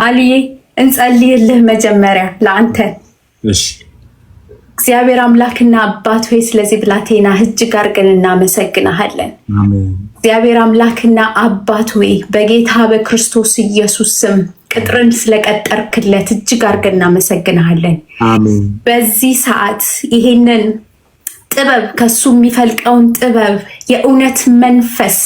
አልዬ እንጸልይልህ መጀመሪያ ለአንተ። እሺ እግዚአብሔር አምላክና አባት ሆይ ስለዚህ ብላቴና እጅግ አድርገን እናመሰግናለን። አሜን። እግዚአብሔር አምላክና አባት ሆይ በጌታ በክርስቶስ ኢየሱስ ስም ቅጥርን ስለቀጠርክለት እጅግ አድርገን እናመሰግናለን። አሜን። በዚህ ሰዓት ይሄንን ጥበብ ከሱ የሚፈልቀውን ጥበብ የእውነት መንፈስ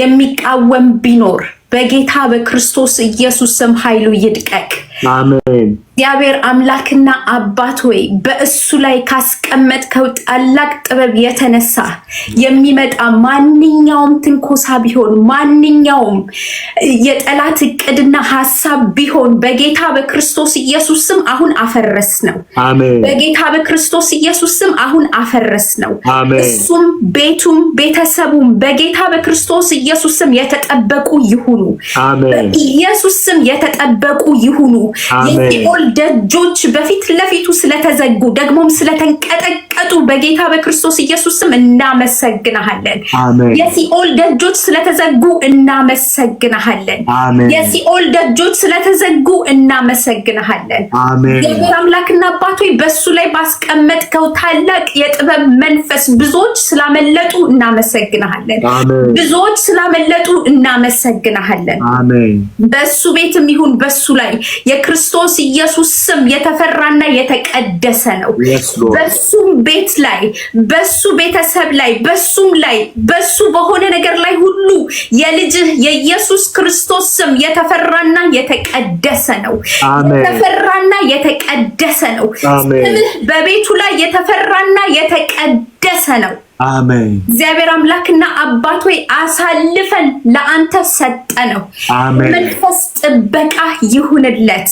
የሚቃወም ቢኖር በጌታ በክርስቶስ ኢየሱስ ስም ኃይሉ ይድቀቅ። አሜን። እግዚአብሔር አምላክና አባት ሆይ በእሱ ላይ ካስቀመጥከው ታላቅ ጥበብ የተነሳ የሚመጣ ማንኛውም ትንኮሳ ቢሆን ማንኛውም የጠላት እቅድና ሐሳብ ቢሆን በጌታ በክርስቶስ ኢየሱስ ስም አሁን አፈረስ ነው። አሜን። በጌታ በክርስቶስ ኢየሱስ ስም አሁን አፈረስ ነው። አሜን። እሱም ቤቱም ቤተሰቡም በጌታ በክርስቶስ ኢየሱስ ስም የተጠበቁ ይሁኑ። አሜን። በኢየሱስ ስም የተጠበቁ ይሁኑ። የሲኦል ደጆች በፊት ለፊቱ ስለተዘጉ ደግሞም ስለተንቀጠቀጡ በጌታ በክርስቶስ ኢየሱስ ስም እናመሰግናለን። የሲኦል ደጆች ስለተዘጉ እናመሰግናለን። የሲኦል ደጆች ስለተዘጉ እናመሰግናለን። እግዚአብሔር አምላክና አባት ሆይ በሱ ላይ ባስቀመጥከው ታላቅ የጥበብ መንፈስ ብዙዎች ስላመለጡ እናመሰግናለን። ብዙዎች ስላመለጡ እናመሰግናለን። በሱ ቤትም ይሁን በሱ ላይ የክርስቶስ ኢየሱስ ስም የተፈራና የተቀደሰ ነው። በሱም ቤት ላይ በሱ ቤተሰብ ላይ በሱም ላይ በሱ በሆነ ነገር ላይ ሁሉ የልጅህ የኢየሱስ ክርስቶስ ስም የተፈራና የተቀደሰ ነው። የተፈራና የተቀደሰ ነው። ስምህ በቤቱ ላይ የተፈራና የተቀደሰ ነው። አሜን። እግዚአብሔር አምላክና አባት ሆይ አሳልፈን ለአንተ ሰጠነው። መንፈስ ጥበቃ ይሁንለት።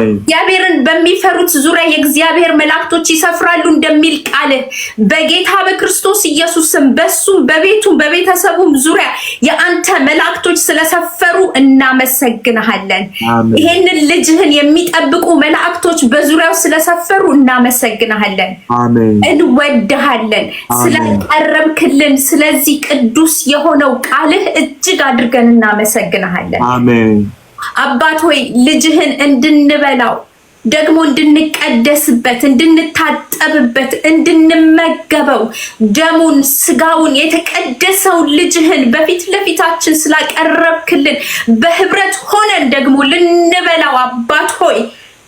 እግዚአብሔርን በሚፈሩት ዙሪያ የእግዚአብሔር መላእክቶች ይሰፍራሉ እንደሚል ቃልህ በጌታ በክርስቶስ ኢየሱስም በሱም በቤቱም በቤተሰቡም ዙሪያ የአንተ መላእክቶች ስለሰፈሩ እናመሰግናለን። ይሄንን ልጅህን የሚጠብቁ መላእክቶች በዙሪያው ስለሰፈሩ እናመሰግናለን። እንወድሃለን። ቀረብክልን ስለዚህ ቅዱስ የሆነው ቃልህ እጅግ አድርገን እናመሰግናለን። አሜን። አባት ሆይ ልጅህን እንድንበላው ደግሞ እንድንቀደስበት እንድንታጠብበት እንድንመገበው ደሙን ስጋውን የተቀደሰውን ልጅህን በፊት ለፊታችን ስላቀረብክልን በህብረት ሆነን ደግሞ ልንበላው አባት ሆይ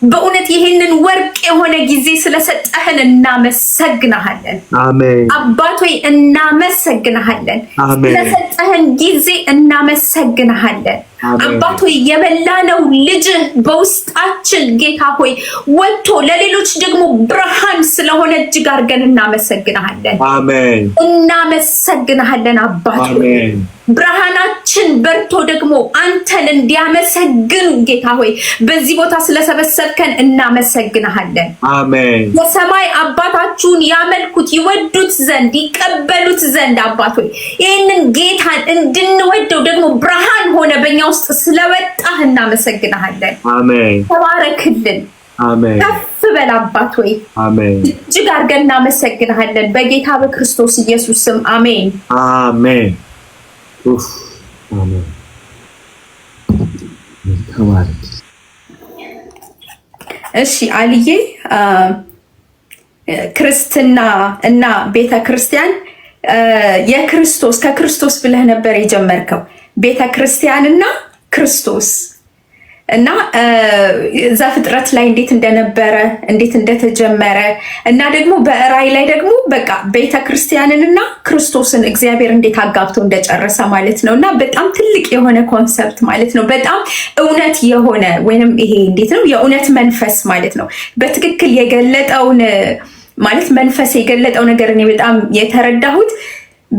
በእውነት ይሄንን ወርቅ የሆነ ጊዜ ስለሰጠህን እናመሰግናለን። አሜን። አባት ሆይ እናመሰግናለን። ስለሰጠህን ጊዜ እናመሰግናለን። አባት ሆይ የበላነው ልጅህ በውስጣችን ጌታ ሆይ ወጥቶ ለሌሎች ደግሞ ብርሃን ስለሆነ እጅግ አድርገን እናመሰግናለን። አሜን። እናመሰግናለን አባት ሆይ ብርሃናችን በርቶ ደግሞ አንተን እንዲያመሰግኑ ጌታ ሆይ በዚህ ቦታ ስለሰበሰብከን እናመሰግናለን። አሜን። የሰማይ አባታችሁን ያመልኩት ይወዱት ዘንድ ይቀበሉት ዘንድ አባት ሆይ ይህንን ጌታን እንድንወደው ደግሞ ብርሃን ሆነ በእኛ ውስጥ ስለወጣህ እናመሰግናለን። አሜን። ተባረክልን። አሜን። ከፍ በል አባት ሆይ አሜን። እጅግ አድርገን እናመሰግናለን በጌታ በክርስቶስ ኢየሱስ ስም አሜን። አሜን። አሜን። እሺ አልዬ ክርስትና እና ቤተ ክርስቲያን የክርስቶስ ከክርስቶስ ብለህ ነበር የጀመርከው። ቤተ ክርስቲያንና ክርስቶስ እና ዘፍጥረት ላይ እንዴት እንደነበረ እንዴት እንደተጀመረ እና ደግሞ በራእይ ላይ ደግሞ በቃ ቤተ ክርስቲያንንና ክርስቶስን እግዚአብሔር እንዴት አጋብቶ እንደጨረሰ ማለት ነው። እና በጣም ትልቅ የሆነ ኮንሰፕት ማለት ነው። በጣም እውነት የሆነ ወይንም ይሄ እንዴት ነው የእውነት መንፈስ ማለት ነው። በትክክል የገለጠውን ማለት መንፈስ የገለጠው ነገር እኔ በጣም የተረዳሁት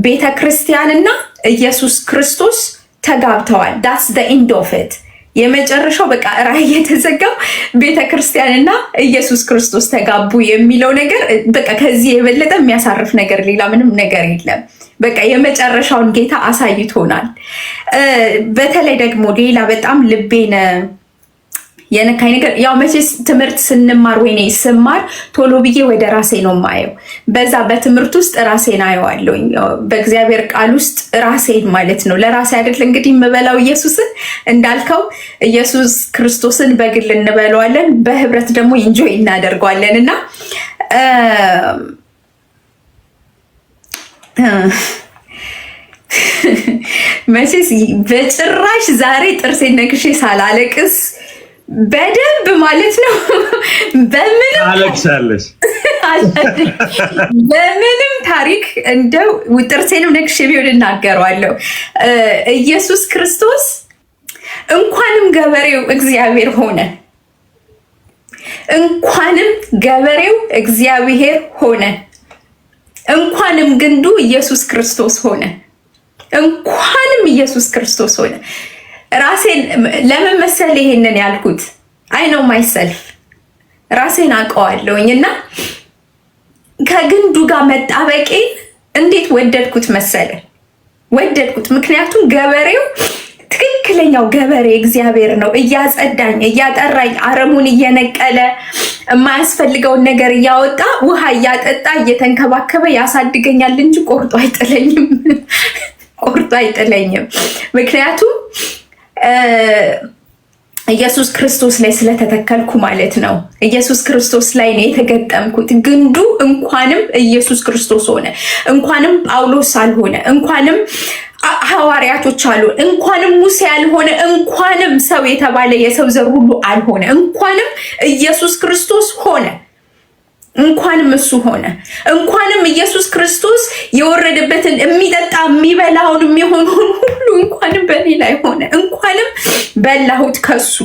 ቤተ ክርስቲያንና ኢየሱስ ክርስቶስ ተጋብተዋል። ዳትስ ዘ ኤንድ ኦፍ ኢት። የመጨረሻው በቃ ራእይ የተዘጋው ቤተ ክርስቲያንና ኢየሱስ ክርስቶስ ተጋቡ የሚለው ነገር በቃ ከዚህ የበለጠ የሚያሳርፍ ነገር ሌላ ምንም ነገር የለም። በቃ የመጨረሻውን ጌታ አሳይቶናል። በተለይ ደግሞ ሌላ በጣም ልቤን የነካኝ ነገር ያው መቼስ ትምህርት ስንማር ወይኔ ስማር ቶሎ ብዬ ወደ ራሴ ነው ማየው። በዛ በትምህርት ውስጥ ራሴን አየዋለሁኝ። በእግዚአብሔር ቃል ውስጥ ራሴን ማለት ነው። ለራሴ አይደል እንግዲህ የምበላው ኢየሱስን እንዳልከው ኢየሱስ ክርስቶስን በግል እንበለዋለን፣ በህብረት ደግሞ ኢንጆይ እናደርገዋለን እና መቼስ በጭራሽ ዛሬ ጥርሴን ነክሼ ሳላለቅስ በደንብ ማለት ነው በምንም አለቅሳለሽ በምንም ታሪክ እንደው ጥርሴንም ነክሼ ቢሆን እናገረዋለሁ። ኢየሱስ ክርስቶስ እንኳንም ገበሬው እግዚአብሔር ሆነ፣ እንኳንም ገበሬው እግዚአብሔር ሆነ፣ እንኳንም ግንዱ ኢየሱስ ክርስቶስ ሆነ፣ እንኳንም ኢየሱስ ክርስቶስ ሆነ። ራሴን ለምን መሰል ይሄንን ያልኩት? አይ ኖ ማይሰልፍ ራሴን አውቀዋለሁኝ እና ከግንዱ ጋር መጣበቄን እንዴት ወደድኩት መሰለ? ወደድኩት ምክንያቱም ገበሬው ትክክለኛው ገበሬ እግዚአብሔር ነው። እያጸዳኝ፣ እያጠራኝ፣ አረሙን እየነቀለ የማያስፈልገውን ነገር እያወጣ ውሃ እያጠጣ እየተንከባከበ ያሳድገኛል እንጂ ቆርጦ አይጥለኝም። ቆርጦ አይጥለኝም። ምክንያቱም ኢየሱስ ክርስቶስ ላይ ስለተተከልኩ ማለት ነው። ኢየሱስ ክርስቶስ ላይ ነው የተገጠምኩት። ግንዱ እንኳንም ኢየሱስ ክርስቶስ ሆነ፣ እንኳንም ጳውሎስ አልሆነ፣ እንኳንም ሐዋርያቶች አልሆነ፣ እንኳንም ሙሴ አልሆነ፣ እንኳንም ሰው የተባለ የሰው ዘር ሁሉ አልሆነ፣ እንኳንም ኢየሱስ ክርስቶስ ሆነ። እንኳንም እሱ ሆነ። እንኳንም ኢየሱስ ክርስቶስ የወረደበትን የሚጠጣ የሚበላውን የሚሆነውን ሁሉ እንኳንም በእኔ ላይ ሆነ። እንኳንም በላሁት ከሱ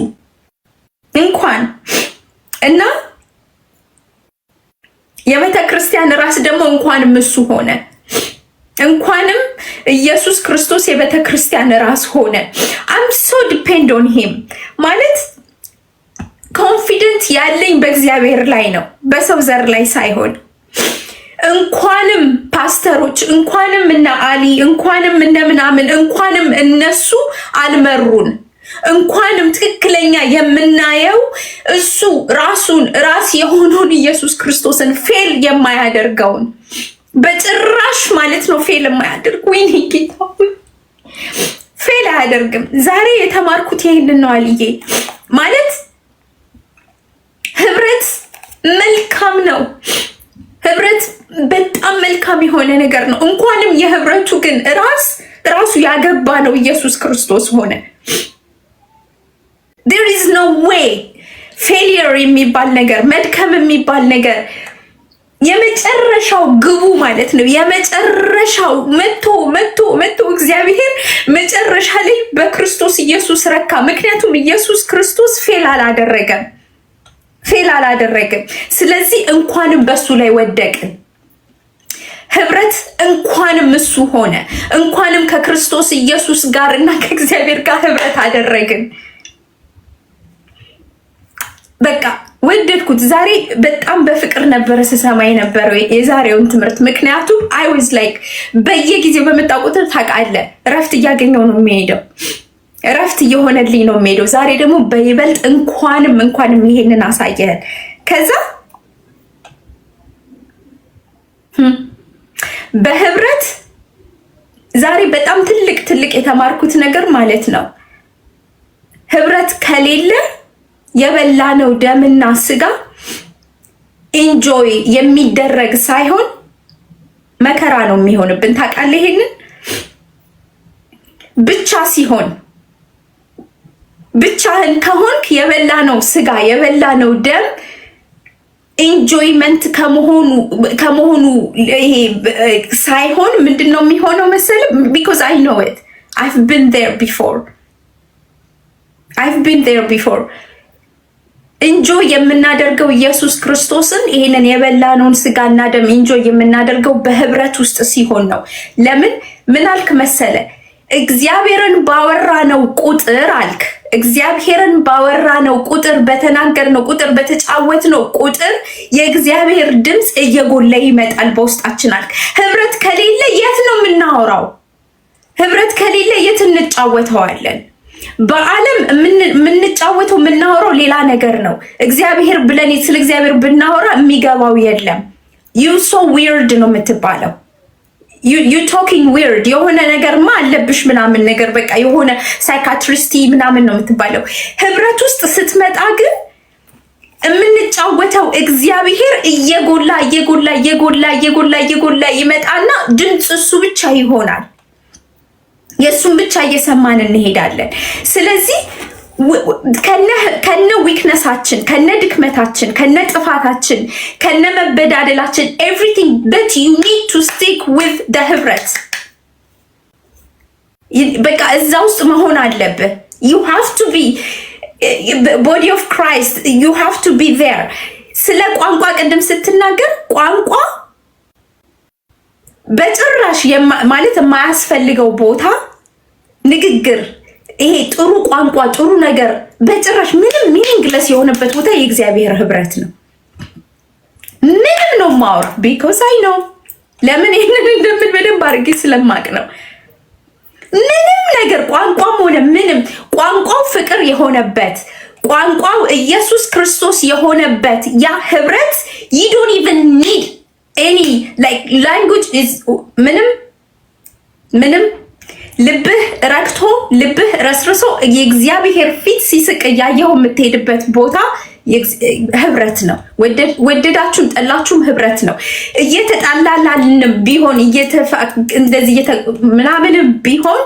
እንኳን እና የቤተ ክርስቲያን ራስ ደግሞ እንኳንም እሱ ሆነ። እንኳንም ኢየሱስ ክርስቶስ የቤተ ክርስቲያን ራስ ሆነ። I'm so depend on him ማለት ኮንፊደንት ያለኝ በእግዚአብሔር ላይ ነው፣ በሰው ዘር ላይ ሳይሆን። እንኳንም ፓስተሮች፣ እንኳንም እነ አሊ፣ እንኳንም እነ ምናምን፣ እንኳንም እነሱ አልመሩን፣ እንኳንም ትክክለኛ የምናየው እሱ ራሱን ራስ የሆነውን ኢየሱስ ክርስቶስን ፌል የማያደርገውን በጭራሽ ማለት ነው ፌል የማያደርግ ወይኔ ጌታ ፌል አያደርግም። ዛሬ የተማርኩት ይሄንን ነው አልዬ ማለት ህብረት መልካም ነው። ህብረት በጣም መልካም የሆነ ነገር ነው። እንኳንም የህብረቱ ግን ራሱ ያገባ ነው ኢየሱስ ክርስቶስ ሆነ። there is no way failure የሚባል ነገር፣ መድከም የሚባል ነገር የመጨረሻው ግቡ ማለት ነው። የመጨረሻው መቶ እግዚአብሔር መጨረሻ ላይ በክርስቶስ ኢየሱስ ረካ። ምክንያቱም ኢየሱስ ክርስቶስ ፌል አላደረገም። ስለዚህ እንኳንም በሱ ላይ ወደቅን። ህብረት እንኳንም እሱ ሆነ። እንኳንም ከክርስቶስ ኢየሱስ ጋር እና ከእግዚአብሔር ጋር ህብረት አደረግን። በቃ ወደድኩት። ዛሬ በጣም በፍቅር ነበረ ስሰማ የነበረው የዛሬውን ትምህርት። ምክንያቱም አይ ዋዝ ላይክ በየጊዜው በመጣ ቁጥር ታውቃለህ እረፍት እያገኘው ነው የሚሄደው፣ እረፍት እየሆነልኝ ነው የሚሄደው። ዛሬ ደግሞ በይበልጥ እንኳንም ይሄንን አሳየህን። ከዛ በህብረት ዛሬ በጣም ትልቅ የተማርኩት ነገር ማለት ነው ህብረት ከሌለ የበላነው ደምና ስጋ ኢንጆይ የሚደረግ ሳይሆን መከራ ነው የሚሆንብን። ታውቃለህ ይሄንን ብቻ ሲሆን ብቻህን ከሆንክ የበላነው ስጋ የበላነው ደም ኢንጆይመንት ከመሆኑ ይሄ ሳይሆን ምንድነው የሚሆነው መሰለህ? because I know it, I've been there before ኢንጆይ የምናደርገው ኢየሱስ ክርስቶስን ይሄንን የበላነውን ስጋና ደም ኢንጆይ የምናደርገው በህብረት ውስጥ ሲሆን ነው። ለምን ምን አልክ መሰለ? እግዚአብሔርን ባወራነው ቁጥር አልክ። እግዚአብሔርን ባወራነው ቁጥር፣ በተናገርነው ቁጥር፣ በተጫወትነው ቁጥር የእግዚአብሔር ድምፅ እየጎላ ይመጣል በውስጣችን አልክ። ህብረት ከሌለ የት ነው የምናወራው? ህብረት ከሌለ የት እንጫወተዋለን? በዓለም የምንጫወተው የምናወራው ሌላ ነገር ነው። እግዚአብሔር ብለን ስለ እግዚአብሔር ብናወራ የሚገባው የለም። you so weird ነው የምትባለው። you talking weird የሆነ ነገርማ አለብሽ ምናምን ነገር በቃ የሆነ ሳይካትሪስቲ ምናምን ነው የምትባለው። ህብረት ውስጥ ስትመጣ ግን የምንጫወተው እግዚአብሔር እየጎላ ይመጣና ድምፅ እሱ ብቻ ይሆናል። የሱን ብቻ እየሰማን እንሄዳለን። ስለዚህ ከነ ዊክነሳችን፣ ከነ ድክመታችን፣ ከነ ጥፋታችን፣ ከነ መበዳደላችን everything but you need to stick with the ህብረት በቃ እዛ ውስጥ መሆን አለብህ። you have to be body of Christ, you have to be there። ስለ ቋንቋ ቅድም ስትናገር ቋንቋ በጭራሽ ማለት የማያስፈልገው ቦታ ንግግር ይሄ ጥሩ ቋንቋ ጥሩ ነገር በጭራሽ ምንም ሚኒንግለስ የሆነበት ቦታ የእግዚአብሔር ህብረት ነው። ምንም ነው ማወራ because I know ለምን ይሄንን እንደምን በደንብ አድርጌ ስለማቅ ነው። ምንም ነገር ቋንቋም ሆነ ምንም ቋንቋው ፍቅር የሆነበት ቋንቋው ኢየሱስ ክርስቶስ የሆነበት ያ ህብረት you don't even need any like language is ምንም ልብህ ረክቶ ልብህ ረስርሶ የእግዚአብሔር ፊት ሲስቅ ያየው የምትሄድበት ቦታ ህብረት ነው። ወደዳችሁም ጠላችሁም ህብረት ነው። እየተጣላላልንም ቢሆን እንደዚህ ምናምንም ቢሆን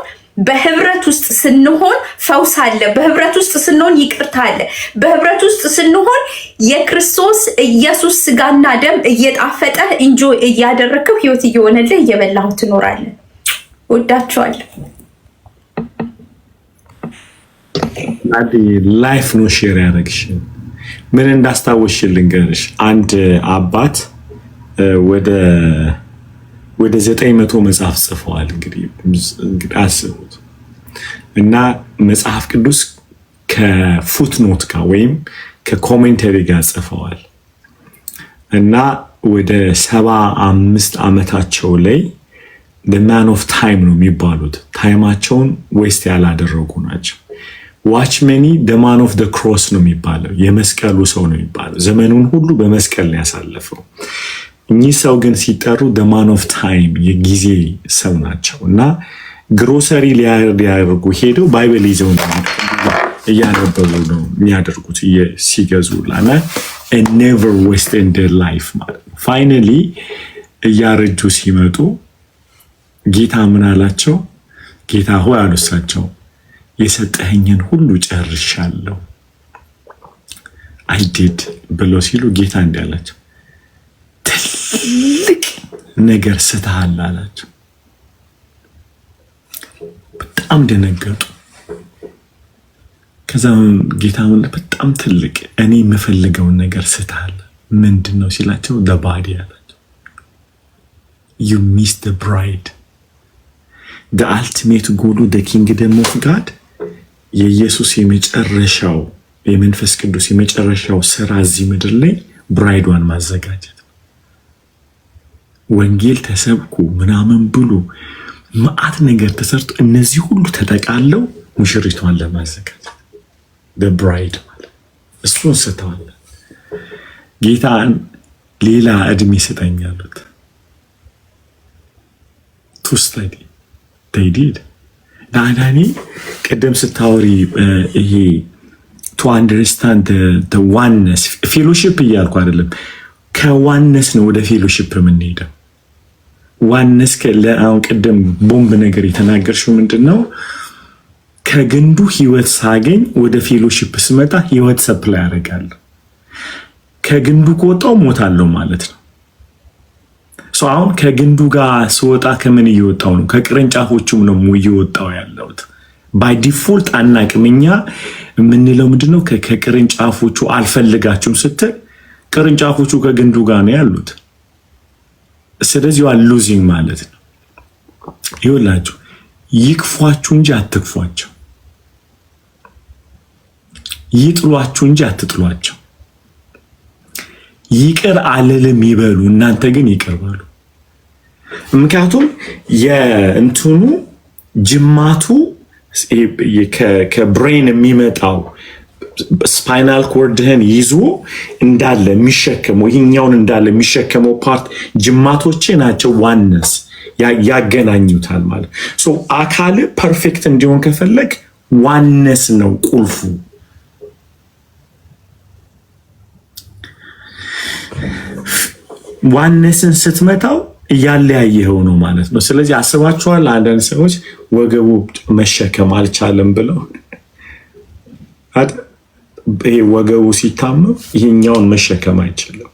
በህብረት ውስጥ ስንሆን ፈውስ አለ። በህብረት ውስጥ ስንሆን ይቅርታ አለ። በህብረት ውስጥ ስንሆን የክርስቶስ ኢየሱስ ስጋና ደም እየጣፈጠ ኢንጆይ እያደረግከው ህይወት እየሆነልህ እየበላሁ ትኖራለህ። ወዳችኋለሁ። ናዲ ላይፍ ነው ሼር ያደረግሽ። ምን እንዳስታወስሽ ልንገርሽ። አንድ አባት ወደ 900 መጽሐፍ ጽፈዋል። እንግዲህ አስቡት። እና መጽሐፍ ቅዱስ ከፉትኖት ጋር ወይም ከኮሜንተሪ ጋር ጽፈዋል። እና ወደ 75 ዓመታቸው ላይ the man of time ነው የሚባሉት። ታይማቸውን ዌስት ያላደረጉ ናቸው። ዋችመኒ the man of the cross ነው የሚባለው። የመስቀሉ ሰው ነው የሚባለው። ዘመኑን ሁሉ በመስቀል ነው ያሳለፈው። እኚህ ሰው ግን ሲጠሩ the man of time የጊዜ ሰው ናቸው። እና ግሮሰሪ ሊያደርጉ ሄደው ባይብል ይዘው እያነበቡ ነው የሚያደርጉት ሲገዙ ላና and never waste in their life ማለት ነው። ፋይናሊ እያረጁ ሲመጡ ጌታ ምን አላቸው? ጌታ ሆይ አሉሳቸው፣ የሰጠኸኝን ሁሉ ጨርሻለሁ I did ብለው ሲሉ ጌታ እንዲህ አላቸው፣ ትልቅ ነገር ስተሃል አላቸው። በጣም ደነገጡ። ከዛ ጌታ በጣም ትልቅ እኔ የምፈልገውን ነገር ስተሃል ምንድነው ሲላቸው the body አላቸው። you missed the bride. the ultimate goal the kingdom of God የኢየሱስ የመጨረሻው የመንፈስ ቅዱስ የመጨረሻው ስራ እዚህ ምድር ላይ ብራይድዋን ማዘጋጀት። ወንጌል ተሰብኩ ምናምን ብሉ መዓት ነገር ተሰርቶ እነዚህ ሁሉ ተጠቃለው ሙሽሪቷን ለማዘጋጀት the bride ማለት እሱን ስተዋል። ጌታን ሌላ እድሜ ይሰጠኛሉት to study they did ዳዳኒ ቀደም ስታወሪ ይሄ to understand the oneness fellowship እያልኩ አይደለም። ከዋነስ ነው ወደ ፌሎሺፕ የምንሄደው። ዋነስ ከለአሁን ቀደም ቦምብ ነገር የተናገርሽው ምንድነው? ከግንዱ ህይወት ሳገኝ ወደ ፌሎሺፕ ስመጣ ህይወት ሰፕላይ ያደርጋለሁ። ከግንዱ ከወጣው ሞታለሁ ማለት ነው። አሁን ከግንዱ ጋር ስወጣ ከምን እየወጣው ነው? ከቅርንጫፎቹም ነው እየወጣው ያለሁት። ባይ ዲፎልት አናቅምኛ የምንለው ምንድነው? ከቅርንጫፎቹ አልፈልጋችሁም ስትል ቅርንጫፎቹ ከግንዱ ጋር ነው ያሉት። ስለዚህ ዩ አር ሉዚንግ ማለት ነው። ይኸውላችሁ ይክፏችሁ እንጂ አትክፏቸው፣ ይጥሏችሁ እንጂ አትጥሏቸው። ይቅር አልልም ይበሉ፣ እናንተ ግን ይቅር በሉ። ምክንያቱም የእንትኑ ጅማቱ ከብሬን የሚመጣው ስፓይናል ኮርድህን ይዞ እንዳለ የሚሸከመው ይህኛውን እንዳለ የሚሸከመው ፓርት ጅማቶቼ ናቸው። ዋነስ ያገናኙታል ማለት ሶ አካል ፐርፌክት እንዲሆን ከፈለግ ዋነስ ነው ቁልፉ። ዋነስን ስትመታው እያለያየኸው ነው ማለት ነው። ስለዚህ አስባችኋል አንዳንድ ሰዎች ወገቡ መሸከም አልቻለም ብለው ይሄ ወገቡ ሲታመም ይሄኛውን መሸከም አይችልም።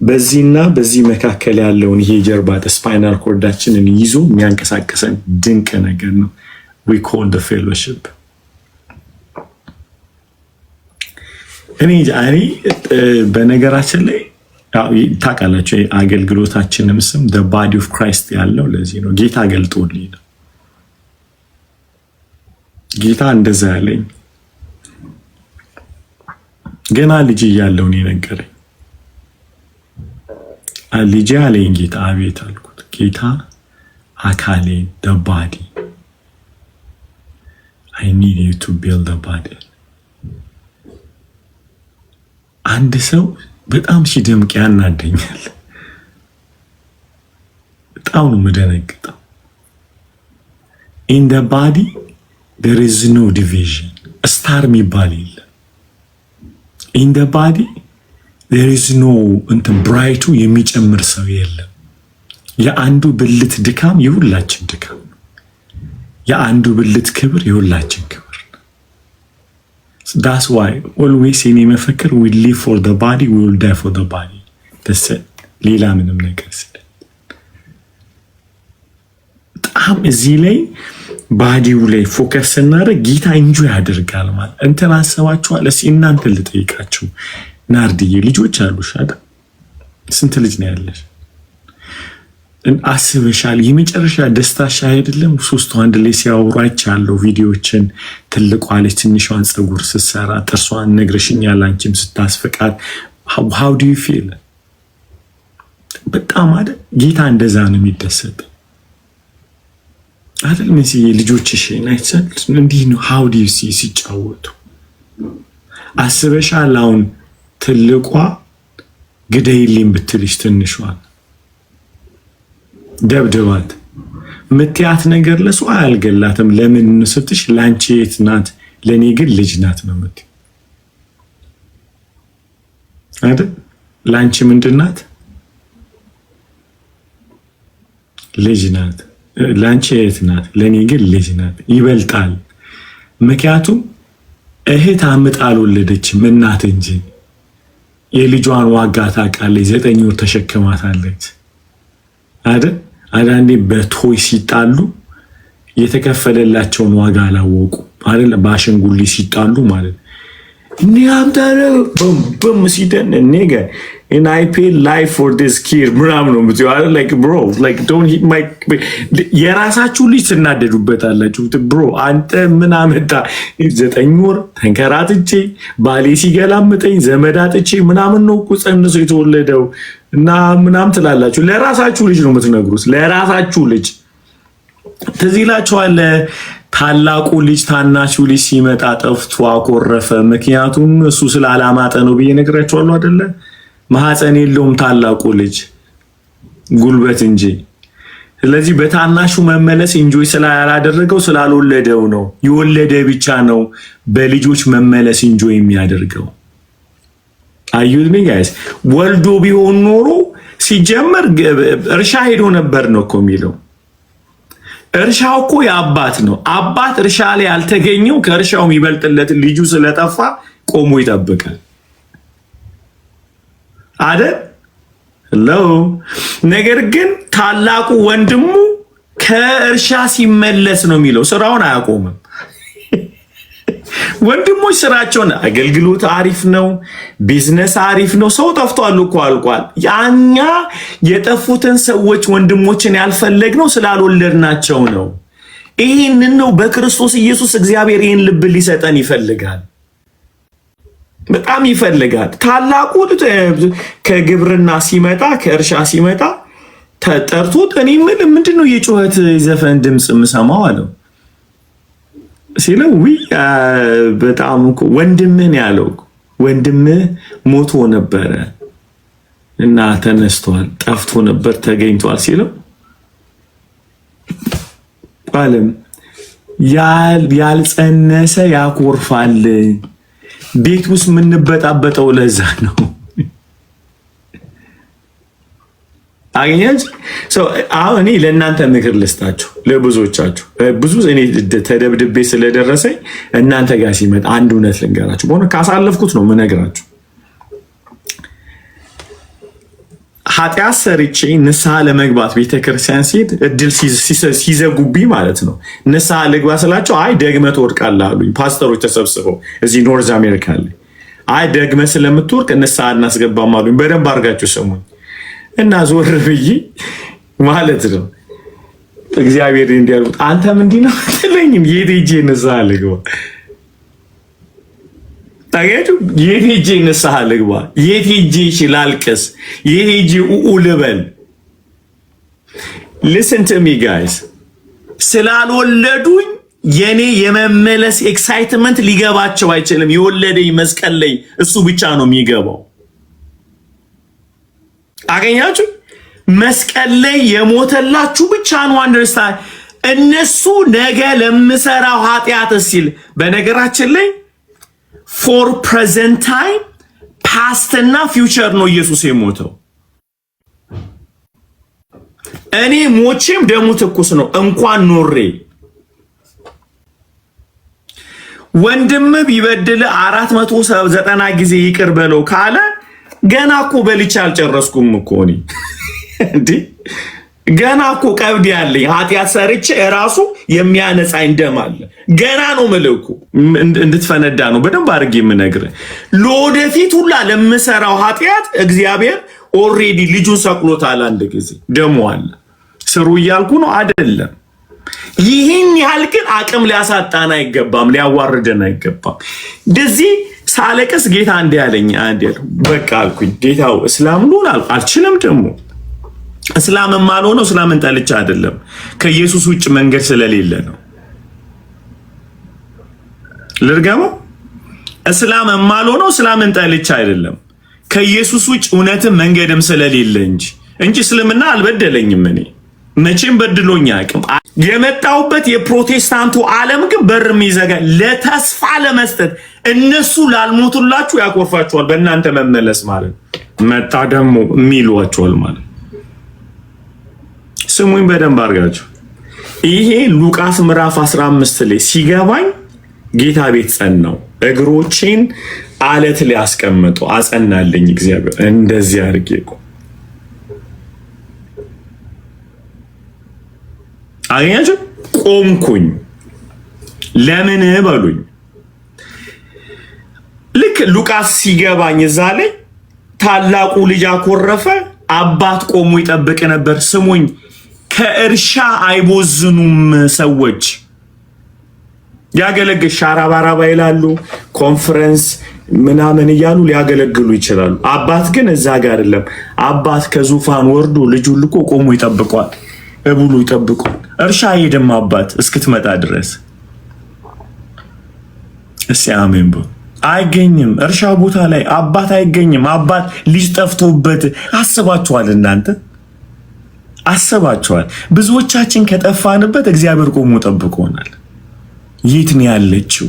በዚህና በዚህ መካከል ያለውን ይሄ ጀርባ ስፓይናል ኮርዳችንን ይዞ የሚያንቀሳቀሰን ድንቅ ነገር ነው። we call the fellowship። እኔ በነገራችን ላይ ታውቃላችሁ አገልግሎታችንም ስም the body of Christ ያለው ለዚህ ነው። ጌታ ገልጦልኝ ነው። ጌታ እንደዛ ያለኝ ገና ልጅ እያለሁ ነው የነገረኝ። ልጅ አለኝ ጌታ። አቤት አልኩት። ጌታ አካሌ the body I need you to build the body። አንድ ሰው በጣም ሲደምቅ ያናደኛል። በጣም ነው የምደነግጠው። in the body there is no division። ስታር የሚባል የለም። in the body there is no እንትን ብራይቱ የሚጨምር ሰው የለም። የአንዱ ብልት ድካም የሁላችን ድካም ነው። የአንዱ ብልት ክብር የሁላችን ክብር ነው። that's why always እኔ መፈክር we live for the body we will die for the body። ሌላ ምንም ነገር ስለ በጣም እዚህ ላይ ባዲው ላይ ፎከስ ስናደርግ ጌታ ኢንጆይ ያደርጋል ማለት እንትን አሰባችኋል። እስኪ እናንተ ልጠይቃችሁ። ናርድዬ ልጆች አሉሽ አይደል? ስንት ልጅ ነው ያለሽ? አስበሻል? የመጨረሻ ደስታሽ አይደለም ሶስቱ አንድ ላይ ሲያወሩ አይቻለሁ ቪዲዮዎችን። ትልቋ ልጅ ትንሿን ፀጉር ስትሰራ ጥርሷን ነግረሽኛል። አንቺም ስታስፈቃት how do you feel? በጣም አይደል ጌታ እንደዛ ነው የሚደሰት አይደል? መስዬ ልጆችሽ ናይሰል እንዲህ ነው how do you see ሲጫወቱ አስበሻል? አሁን ትልቋ ግደይልኝ ብትልሽ ትንሿን ደብድባት ምትያት ነገር ለሷ አያልገላትም። ለምን ስትሽ ላንቺ የት ናት ለኔ ግን ልጅ ናት ነው ምት አይደል? ላንቺ ምንድናት? ልጅ ናት። ላንቺ የት ናት ለኔ ግን ልጅ ናት። ይበልጣል። ምክንያቱም እህት አምጣ አልወለደችም እናት እንጂ የልጇን ዋጋ ታውቃለች። 9 ወር ተሸክማታለች አይደል? አንዳንዴ በቶይ ሲጣሉ የተከፈለላቸውን ዋጋ አላወቁ አይደል? በአሸንጉሊት ሲጣሉ ማለት ኒያምታረ በም ሲደን ኔጋ and I pay life for this kid ምናምን ነው የምትይው አይደል? like bro like don't hit my የራሳችሁ ልጅ ትናደዱበታላችሁ። bro አንተ ምን አመጣ 9 ወር ተንከራትቼ ባሌ ሲገላምጠኝ ዘመድ አጥቼ ምናምን ነው እኮ ጸንሶ የተወለደው እና ምናምን ትላላችሁ። ለራሳችሁ ልጅ ነው የምትነግሩት። ለራሳችሁ ልጅ ትዝ ይላችኋል። ታላቁ ልጅ ታናሹ ልጅ ሲመጣ ጠፍቶ አኮረፈ። ምክንያቱም እሱ ስላላማጠ ነው ብዬ ነግራችኋለሁ አይደለ? ማህፀን የለውም ታላቁ ልጅ ጉልበት እንጂ። ስለዚህ በታናሹ መመለስ ኢንጆይ ስላላደረገው ስላልወለደው ነው። የወለደ ብቻ ነው በልጆች መመለስ ኢንጆይ የሚያደርገው። አዩት ሚ ጋይስ። ወልዶ ቢሆን ኖሮ ሲጀመር እርሻ ሄዶ ነበር ነው እኮ የሚለው። እርሻው እኮ የአባት ነው። አባት እርሻ ላይ ያልተገኘው ከእርሻው የሚበልጥለት ልጁ ስለጠፋ ቆሞ ይጠብቃል አይደል? ነገር ግን ታላቁ ወንድሙ ከእርሻ ሲመለስ ነው የሚለው። ስራውን አያቆምም። ወንድሞች ስራቸውን አገልግሎት አሪፍ ነው፣ ቢዝነስ አሪፍ ነው። ሰው ጠፍቷል እኮ አልቋል። ያኛ የጠፉትን ሰዎች ወንድሞችን ያልፈለግነው ስላልወለድናቸው ነው። ይህንን ነው በክርስቶስ ኢየሱስ እግዚአብሔር ይህን ልብ ሊሰጠን ይፈልጋል። በጣም ይፈልጋል። ታላቁ ከግብርና ሲመጣ ከእርሻ ሲመጣ ተጠርቶት እኔ ምንድነው የጩኸት ዘፈን ድምጽ የምሰማው አለው። ሲለው በጣም ወንድምህ ያለው ወንድምህ ሞቶ ነበረ እና ተነስቷል፣ ጠፍቶ ነበር ተገኝቷል ሲለው ባለም ያልጸነሰ ያኮርፋል። ቤት ውስጥ የምንበጣበጠው ለዛ ነው። አገኛችሁ። አሁን እኔ ለእናንተ ምክር ልስጣችሁ፣ ለብዙዎቻችሁ ብዙ እኔ ተደብድቤ ስለደረሰኝ እናንተ ጋር ሲመጣ አንድ እውነት ልንገራችሁ። በሆነ ካሳለፍኩት ነው የምነግራችሁ። ኃጢአት ሰርቼ ንስሐ ለመግባት ቤተክርስቲያን ሲሄድ እድል ሲዘጉብኝ ማለት ነው። ንስሐ ልግባ ስላቸው አይ ደግመህ ትወድቃለህ አሉኝ። ፓስተሮች ተሰብስበው እዚህ ኖርዝ አሜሪካ ላይ አይ ደግመህ ስለምትወድቅ ንስሐ እናስገባም አሉኝ። በደንብ አድርጋችሁ ስሙኝ እና ዞር ብዬ ማለት ነው እግዚአብሔር እንዲያሉት አንተም እንዲህ ነው አትለኝም። የት ሄጄ ንስሐ ልግባ? ታገኙ የት ሄጄ ንስሐ ልግባ? የት ሄጄ ላልቅስ? የት ሄጄ ልበል? listen to me guys፣ ስላልወለዱኝ የኔ የመመለስ ኤክሳይትመንት ሊገባቸው አይችልም። የወለደኝ መስቀል ላይ እሱ ብቻ ነው የሚገባው። አገኛችሁ? መስቀል ላይ የሞተላችሁ ብቻ ነው አንደርስታንድ። እነሱ ነገ ለምሰራው ኃጢአት ሲል በነገራችን ላይ ፎር ፕሬዘንት ታይም ፓስት እና ፊውቸር ነው ኢየሱስ የሞተው። እኔ ሞቼም ደሙ ትኩስ ነው እንኳን ኖሬ። ወንድም ቢበድል 490 ጊዜ ይቅር በለው ካለ ገና እኮ በልቼ አልጨረስኩም እኮ እኔ እንዴ ገና እኮ ቀብድ ያለኝ ኃጢአት ሰርቼ እራሱ የሚያነጻኝ ደም አለ። ገና ነው መልኩ እንድትፈነዳ ነው በደንብ አድርጌ የምነግርህ። ለወደፊት ሁላ ለምሰራው ኃጢአት እግዚአብሔር ኦልሬዲ ልጁን ሰቅሎታል። አንድ ጊዜ ደሙ አለ ስሩ እያልኩ ነው አይደለም። ይህን ያህል ግን አቅም ሊያሳጣን አይገባም፣ ሊያዋርደን አይገባም። እንደዚህ ሳለቅስ ጌታ እንዲህ ያለኝ በቃ አልኩኝ ጌታው እስላም ልሆን አልችልም። ደግሞ እስላም የማልሆነው እስላምን ጠልቻ አይደለም፣ ከኢየሱስ ውጭ መንገድ ስለሌለ ነው። ልርገመው፣ እስላም የማልሆነው እስላምን ጠልቻ አይደለም፣ ከኢየሱስ ውጭ እውነትም መንገድም ስለሌለ እንጂ እስልምና አልበደለኝም። እኔ መቼም በድሎኛ አቅም የመጣውበት የፕሮቴስታንቱ ዓለም ግን በር የሚዘጋ ለተስፋ ለመስጠት እነሱ ላልሞቱላችሁ ያኮርፋችኋል። በእናንተ መመለስ ማለት መጣ ደግሞ የሚሏችኋል ማለት። ስሙኝ በደንብ አድርጋችሁ። ይሄ ሉቃስ ምዕራፍ 15 ላይ ሲገባኝ ጌታ ቤት ጸናው፣ እግሮቼን አለት ላይ አስቀምጠው አጸናልኝ እግዚአብሔር። እንደዚህ አድርጌ አገኛችሁ ቆምኩኝ። ለምን በሉኝ። ልክ ሉቃስ ሲገባኝ እዛ ላይ ታላቁ ልጅ አኮረፈ፣ አባት ቆሞ ይጠብቅ ነበር። ስሙኝ፣ ከእርሻ አይቦዝኑም ሰዎች። ያገለግል ሻራባራባ ይላሉ፣ ኮንፈረንስ ምናምን እያሉ ሊያገለግሉ ይችላሉ። አባት ግን እዛ ጋር አይደለም። አባት ከዙፋን ወርዶ ልጁን ልኮ ቆሞ ይጠብቋል፣ እብሉ ይጠብቋል። እርሻ አይሄድም አባት እስክትመጣ ድረስ። እስኪ አሜን በሉ። አይገኝም እርሻ ቦታ ላይ አባት አይገኝም። አባት ልጅ ጠፍቶበት አስባችኋል? እናንተ አስባችኋል? ብዙዎቻችን ከጠፋንበት እግዚአብሔር ቆሞ ጠብቆናል። የት ነው ያለችው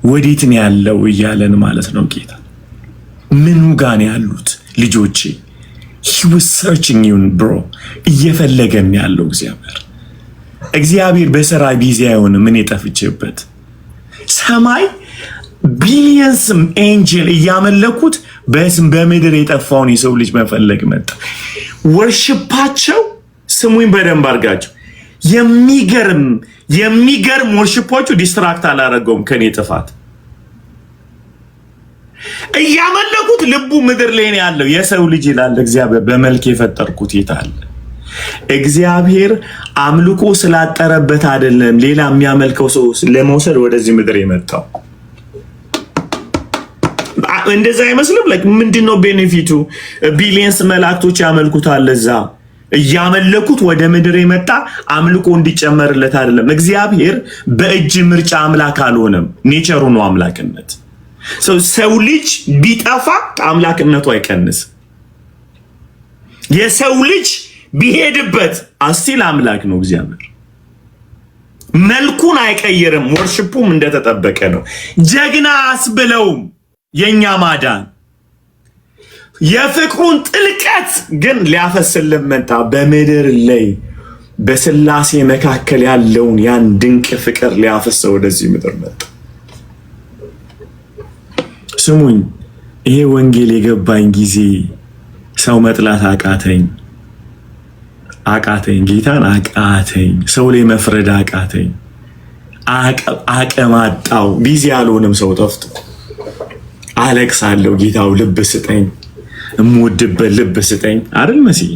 ወዴት ነው ያለው እያለን ማለት ነው ጌታ። ምኑ ጋር ነው ያሉት ልጆቼ? he was searching you bro፣ እየፈለገን ያለው እግዚአብሔር በሰራ ቢዚ አይሆንም። ምን የጠፍቼበት ሰማይ ቢሊየንስ ኤንጅል እያመለኩት በምድር የጠፋውን የሰው ልጅ መፈለግ መጣ። ወርሽፓቸው ስሙኝ በደንብ አድርጋቸው። የሚገርም ወርሽፖቹ ዲስትራክት አላረገውም ከኔ ጥፋት። እያመለኩት ልቡ ምድር ላይ ነው ያለው። የሰው ልጅ ይላል እግዚአብሔር በመልክ የፈጠርኩት ይታል። እግዚአብሔር አምልኮ ስላጠረበት አይደለም ሌላ የሚያመልከው ሰው ለመውሰድ ወደዚህ ምድር የመጣው። እንደዛ አይመስልም? ምንድነው ቤኔፊቱ? ቢሊየንስ መላእክቶች ያመልኩታል እዛ እያመለኩት ወደ ምድር የመጣ አምልኮ እንዲጨመርለት አይደለም። እግዚአብሔር በእጅ ምርጫ አምላክ አልሆነም። ኔቸሩ ነው አምላክነት። ሰው ልጅ ቢጠፋ አምላክነቱ አይቀንስ። የሰው ልጅ ቢሄድበት አስቲል አምላክ ነው እግዚአብሔር። መልኩን አይቀይርም። ወርሽፑም እንደተጠበቀ ነው። ጀግና አስብለውም የኛ ማዳን የፍቅሩን ጥልቀት ግን ሊያፈስልን መጣ። በምድር ላይ በስላሴ መካከል ያለውን ያን ድንቅ ፍቅር ሊያፈሰው ወደዚህ ምድር መጣ። ስሙኝ፣ ይሄ ወንጌል የገባኝ ጊዜ ሰው መጥላት አቃተኝ። ጌታን አቃተኝ። ሰው ላይ መፍረድ አቃተኝ። አቀማጣው። ቢዚ ያልሆነም ሰው ጠፍቶ አለቅሳለሁ። ጌታው ልብ ስጠኝ፣ እምወድበት ልብ ስጠኝ አይደል መሲህ?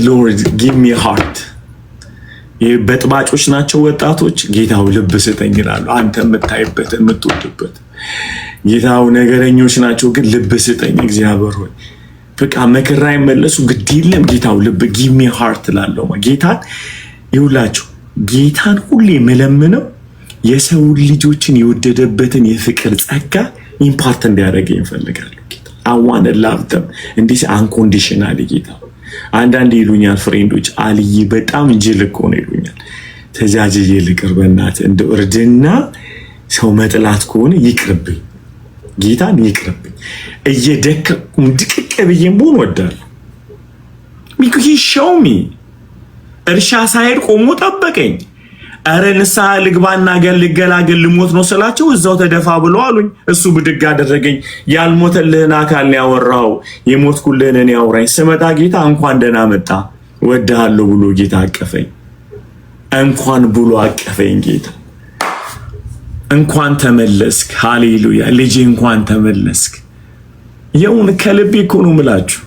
ሎርድ ጊቭ ሚ ሃርት። በጥባጮች ናቸው ወጣቶች። ጌታው ልብ ስጠኝ ይላሉ። አንተ የምታይበት የምትወድበት። ጌታው ነገረኞች ናቸው ግን ልብ ስጠኝ እግዚአብሔር ሆይ። በቃ መከራ ይመለሱ ግድ የለም። ጌታው ልብ ጊቭ ሚ ሃርት ላለው ጌታን ይውላችሁ። ጌታን ሁሌ የምለምነው የሰው ልጆችን የወደደበትን የፍቅር ጸጋ ኢምፓርት እንዲያደርገኝ እፈልጋለሁ። ጌታ አዋን ላቭተም እንዲህ አንኮንዲሽናሊ ጌታ። አንዳንድ ይሉኛል ፍሬንዶች፣ አልይ በጣም ጅል እኮ ነው ይሉኛል። ተጃጅዬ ልቅር በእናትህ እንደው እርድና ሰው መጥላት ከሆነ ይቅርብኝ፣ ጌታን ይቅርብኝ። እየደከም ድቅቅ ብዬም ብሆን ወዳለሁ። ሚኩ ሾሚ እርሻ ሳይሄድ ቆሞ ጠበቀኝ። አረ ንስሐ ልግባና ልገላገል ልሞት ነው ስላቸው እዛው ተደፋ ብለው አሉኝ። እሱ ብድግ አደረገኝ። ያልሞተልህን አካል ነው ያወራው፣ የሞትኩልህን እኔ አውራኝ። ስመጣ ጌታ እንኳን ደህና መጣ ወድሃለሁ ብሎ ጌታ አቀፈኝ። እንኳን ብሎ አቀፈኝ ጌታ። እንኳን ተመለስክ፣ ሃሌሉያ ልጄ እንኳን ተመለስክ። የውን ከልቤ እኮ ነው የምላችሁ፣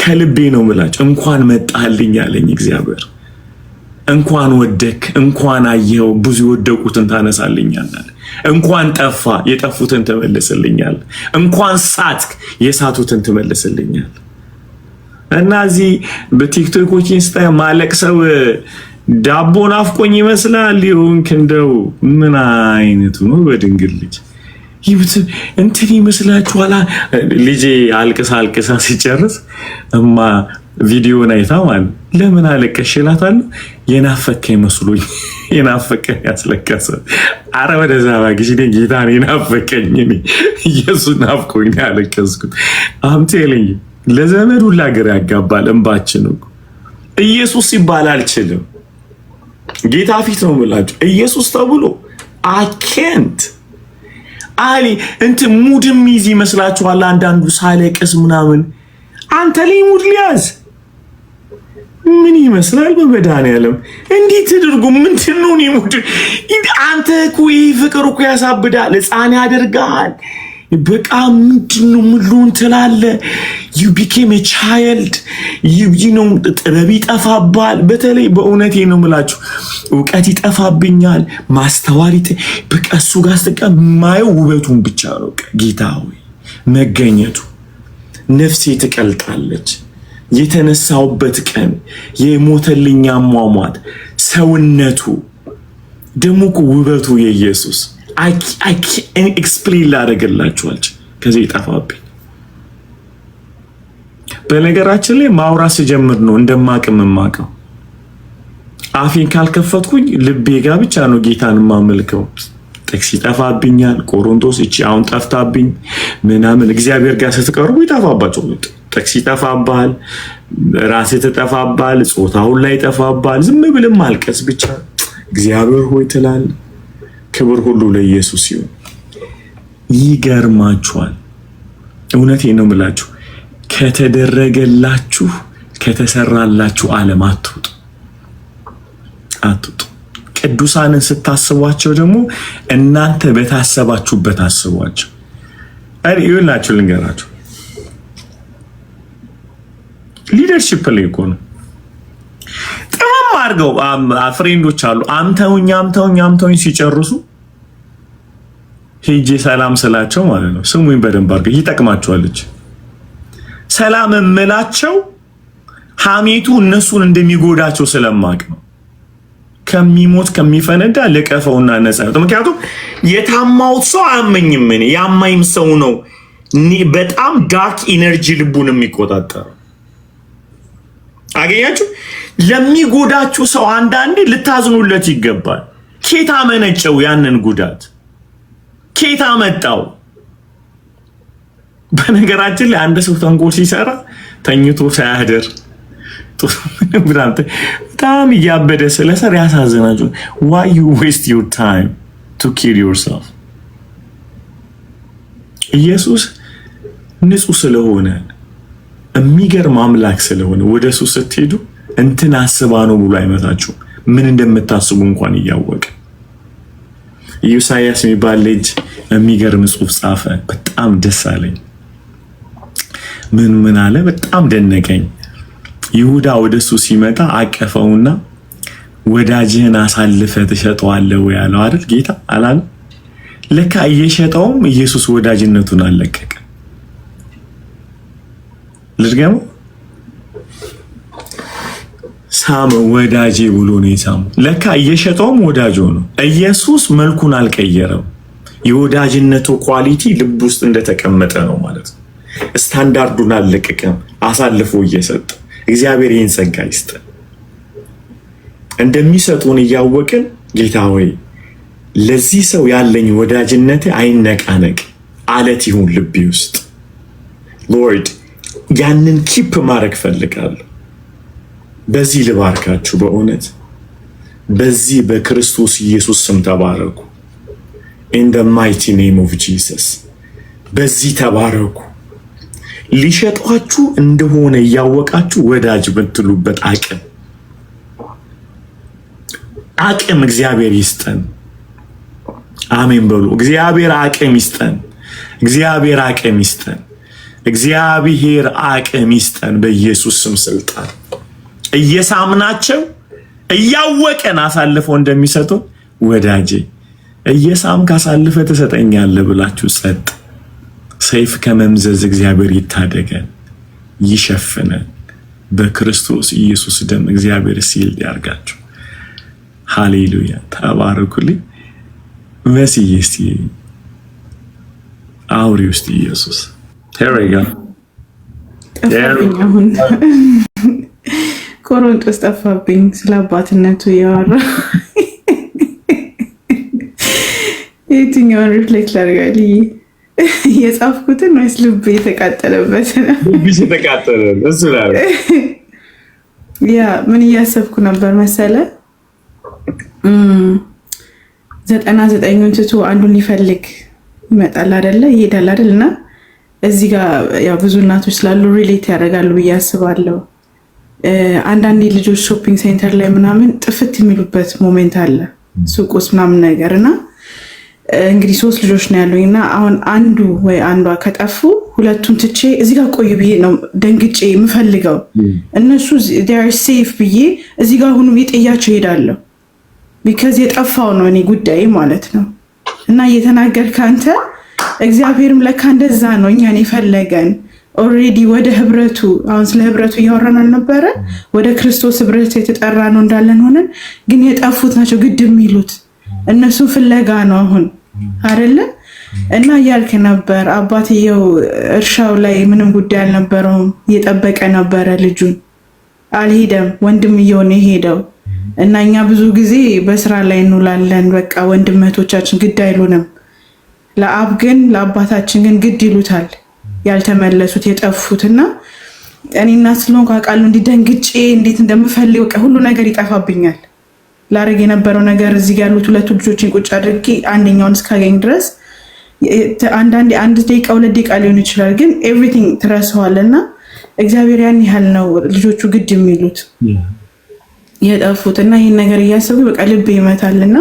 ከልቤ ነው የምላችሁ። እንኳን መጣልኝ አለኝ እግዚአብሔር። እንኳን ወደክ፣ እንኳን አየኸው፣ ብዙ የወደቁትን ታነሳልኛለህ። እንኳን ጠፋ፣ የጠፉትን ትመልስልኛል። እንኳን ሳትክ፣ የሳቱትን ትመልስልኛል። እና እዚህ በቲክቶኮች ኢንስታ ማለቅ ሰው ዳቦ ናፍቆኝ ይመስላል ይሁንክ። እንደው ምን አይነቱ ነው በድንግል ልጅ እንትን ይመስላችኋል? ልጄ አልቅሳ ሲጨርስ እማ ቪዲዮን አይታ ማለት ለምን አለቀሽ እላታለሁ። የናፈቀኝ መስሎኝ የናፈቀኝ ያስለቀሰ። አረ ወደዛ ባግሽ ጌታን የናፈቀኝ እኔ ኢየሱስ ናፍቆኝ ያለቀስኩት። አምቴልኝ ለዘመድ ሁላ ግራ ያጋባል እንባችን እኮ። ኢየሱስ ሲባል አልችልም። ጌታ ፊት ነው የምላችሁ። ኢየሱስ ተብሎ አኬንት አሊ እንትን ሙድም ይዝ ይመስላችኋል? አንዳንዱ ሳለቅስ ምናምን አንተ ላይ ሙድ ሊያዝ ምን ይመስላል? በመድኃኒዓለም እንዴት ተደርጎ ምንድን ነው ሙድ? አንተ እኮ ይህ ፍቅር እኮ ያሳብዳል፣ ሕፃን ያደርጋል። በቃ ምንድን ነው ምሉን ትላለህ? you became a child you know ጥበብ ይጠፋባል። በተለይ በእውነቴ ነው የምላችሁ እውቀት ይጠፋብኛል፣ ማስተዋል በቃ እሱ ጋር ስትቀር ማየው ውበቱን ብቻ ነው። ጌታ ሆይ መገኘቱ ነፍሴ ትቀልጣለች። የተነሳውበት ቀን የሞተልኝ አሟሟት ሰውነቱ ደግሞ እኮ ውበቱ የኢየሱስ I can't explain ላደርግላችኋል። ከዚህ ይጠፋብኝ። በነገራችን ላይ ማውራት ስጀምር ነው እንደማቅም የማውቀው። አፌን ካልከፈትኩኝ ልቤ ጋር ብቻ ነው ጌታን የማመልከው። ጥቅስ ይጠፋብኛል። ቆሮንቶስ እቺ አሁን ጠፍታብኝ ምናምን። እግዚአብሔር ጋር ስትቀርቡ ይጠፋባቸው። ጥቅስ ይጠፋባል፣ ራስህ ትጠፋባል፣ ጾታውን ላይ ይጠፋባል። ዝም ብለም ማልቀስ ብቻ እግዚአብሔር ሆይ ትላለህ። ክብር ሁሉ ለኢየሱስ ይሁን። ይገርማችኋል። እውነቴን ነው የምላችሁ፣ ከተደረገላችሁ ከተሰራላችሁ ዓለም አትውጡ። ቅዱሳንን ስታስቧቸው ደግሞ እናንተ በታሰባችሁበት አስቧቸው። አይ ይኸውላችሁ ልንገራችሁ፣ ሊደርሺፕ ላይ እኮ ነው ጥማም አድርገው ፍሬንዶች አሉ። አምተውኝ ሲጨርሱ ሄጄ ሰላም ስላቸው ማለት ነው። ስሙኝ በደንብ አድርገው ይጠቅማችኋለች። ሰላም እምላቸው ሐሜቱ እነሱን እንደሚጎዳቸው ስለማቅ ነው። ከሚሞት ከሚፈነዳ ልቀፈውና ነፃ ነው። ምክንያቱም የታማውት ሰው አያመኝም። እኔ ያማኝም ሰው ነው በጣም ዳርክ ኢነርጂ ልቡን የሚቆጣጠረው። አገኛችሁ? ለሚጎዳችሁ ሰው አንዳንዴ ልታዝኑለት ይገባል። ኬታ መነጨው ያንን ጉዳት ኬታ መጣው። በነገራችን ላይ አንድ ሰው ተንኮል ሲሰራ ተኝቶ ሳያደር በጣም እያበደ ስለሰር ያሳዝናችሁ። why you waste your time to kill yourself? ኢየሱስ ንጹህ ስለሆነ የሚገርም አምላክ ስለሆነ ወደሱ ስትሄዱ እንትን አስባ ነው ብሎ አይመታችሁም። ምን እንደምታስቡ እንኳን እያወቀ ኢሳያስ የሚባል ልጅ የሚገርም ጽሑፍ ጻፈ። በጣም ደስ አለኝ። ምን አለ? በጣም ደነቀኝ። ይሁዳ ወደሱ ሲመጣ አቀፈውና ወዳጅህን አሳልፈ ትሸጠዋለህ ወይ አለው አይደል? ጌታ አላለ? ለካ እየሸጠውም ኢየሱስ ወዳጅነቱን አለቀቀ። ልድገመው። ሳመ ወዳጄ ብሎ ነው የሳመው። ለካ እየሸጠውም ወዳጅ ሆኖ ኢየሱስ መልኩን አልቀየረም። የወዳጅነቱ ኳሊቲ ልብ ውስጥ እንደተቀመጠ ነው ማለት ነው። ስታንዳርዱን አልለቀቀም፣ አሳልፎ እየሰጠ እግዚአብሔር ይህን ጸጋ ይስጥ። እንደሚሰጡን እያወቅን ጌታ ሆይ ለዚህ ሰው ያለኝ ወዳጅነት አይነቃነቅ፣ አለት ይሁን ልቤ ውስጥ። ሎርድ ያንን ኪፕ ማድረግ ፈልጋለሁ። በዚህ ልባርካችሁ። በእውነት በዚህ በክርስቶስ ኢየሱስ ስም ተባረኩ። in the mighty name of Jesus በዚህ ተባረኩ። ሊሸጧችሁ እንደሆነ እያወቃችሁ ወዳጅ ብትሉበት አቅም እግዚአብሔር ይስጠን። አሜን በሉ። እግዚአብሔር አቅም ይስጠን። እግዚአብሔር አቅም ይስጠን። እግዚአብሔር አቅም ይስጠን። በኢየሱስ ስም ስልጣን እየሳምናቸው እያወቀን አሳልፈው እንደሚሰጡ ወዳጄ እየሳምክ አሳልፈ ትሰጠኛለህ ብላችሁ ጸጥ። ሰይፍ ከመምዘዝ እግዚአብሔር ይታደገን፣ ይሸፍነን። በክርስቶስ ኢየሱስ ደም እግዚአብሔር ሲል ያርጋችሁ። ሃሌሉያ። ተባረኩልኝ። መስዬ እስቲ አውሪ ውስጥ ኢየሱስ ተረጋ ቆሮንቶስ ጠፋብኝ። ስለ አባትነቱ ያወራ የትኛውን ሪፍሌክት ላድርጋል? የጻፍኩትን ወይስ ልብ የተቃጠለበት? ልብሽ የተቃጠለ እሱ ላይ ያ ምን እያሰብኩ ነበር መሰለ? 99ን ትቶ አንዱን ሊፈልግ ይመጣል አይደለ? ይሄዳል አይደል? እና እዚህ ጋር ያው ብዙ እናቶች ስላሉ ሪሌት ያደርጋሉ ብዬ አስባለሁ። አንዳንዴ ልጆች ሾፒንግ ሴንተር ላይ ምናምን ጥፍት የሚሉበት ሞሜንት አለ፣ ሱቅ ውስጥ ምናምን ነገር እና እንግዲህ 3 ልጆች ነው ያሉኝ እና አሁን አንዱ ወይ አንዷ ከጠፉ ሁለቱን ትቼ እዚህ ጋር ቆይ ብዬ ነው ደንግጬ የምፈልገው። እነሱ ዴር ሴፍ ብዬ እዚህ ጋር ሁኑ ጥያቸው እሄዳለሁ። ቢካዝ የጠፋው ነው እኔ ጉዳይ ማለት ነው። እና እየተናገርክ አንተ እግዚአብሔርም ለካ እንደዛ ነው እኛን የፈለገን ኦልሬዲ ወደ ህብረቱ። አሁን ስለ ህብረቱ እያወራን አልነበረ? ወደ ክርስቶስ ህብረት የተጠራ ነው እንዳለን ሆነን፣ ግን የጠፉት ናቸው ግድ የሚሉት እነሱ ፍለጋ ነው አሁን አይደለ? እና እያልክ ነበር አባትየው እርሻው ላይ ምንም ጉዳይ አልነበረውም፣ እየጠበቀ ነበረ ልጁን። አልሄደም፣ ወንድምየው ነው የሄደው። እና እኛ ብዙ ጊዜ በስራ ላይ እንውላለን። በቃ ወንድመቶቻችን ግድ አይሉንም። ለአብ ግን ለአባታችን ግን ግድ ይሉታል ያልተመለሱት የጠፉት። እና እኔና ስለሆንኩ አውቃለሁ እንዲደንግጬ እንዴት እንደምፈልግ በቃ ሁሉ ነገር ይጠፋብኛል። ላረግ የነበረው ነገር እዚህ ያሉት 2 ልጆችን ቁጭ አድርጌ አንደኛውን እስካገኝ ድረስ አንዳንዴ 1 ደቂቃ 2 ደቂቃ ሊሆን ይችላል፣ ግን ኤቭሪቲንግ ትረሳዋል። እና እግዚአብሔር ያን ያህል ነው ልጆቹ ግድ የሚሉት የጠፉት። እና ይህን ነገር እያሰቡ በቃ ልብ ይመታልና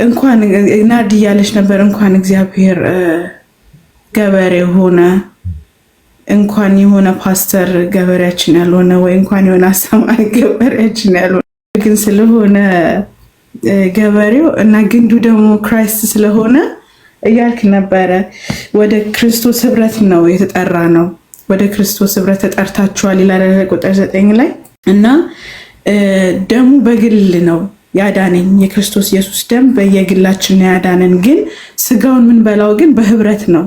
እንኳን ናድ እያለች ነበር እንኳን እግዚአብሔር ገበሬ ሆነ፣ እንኳን የሆነ ፓስተር ገበሬያችን ያልሆነ ወይ እንኳን የሆነ አስተማሪ ገበሬያችን ያልሆነ ግን ስለሆነ ገበሬው እና ግንዱ ደግሞ ክራይስት ስለሆነ እያልክ ነበረ። ወደ ክርስቶስ ህብረት ነው የተጠራ ነው። ወደ ክርስቶስ ህብረት ተጠርታችኋል ይላል ቁጥር 9 ላይ እና ደሙ በግል ነው ያዳነኝ። የክርስቶስ ኢየሱስ ደም በየግላችን ያዳነን፣ ግን ስጋውን የምንበላው ግን በህብረት ነው።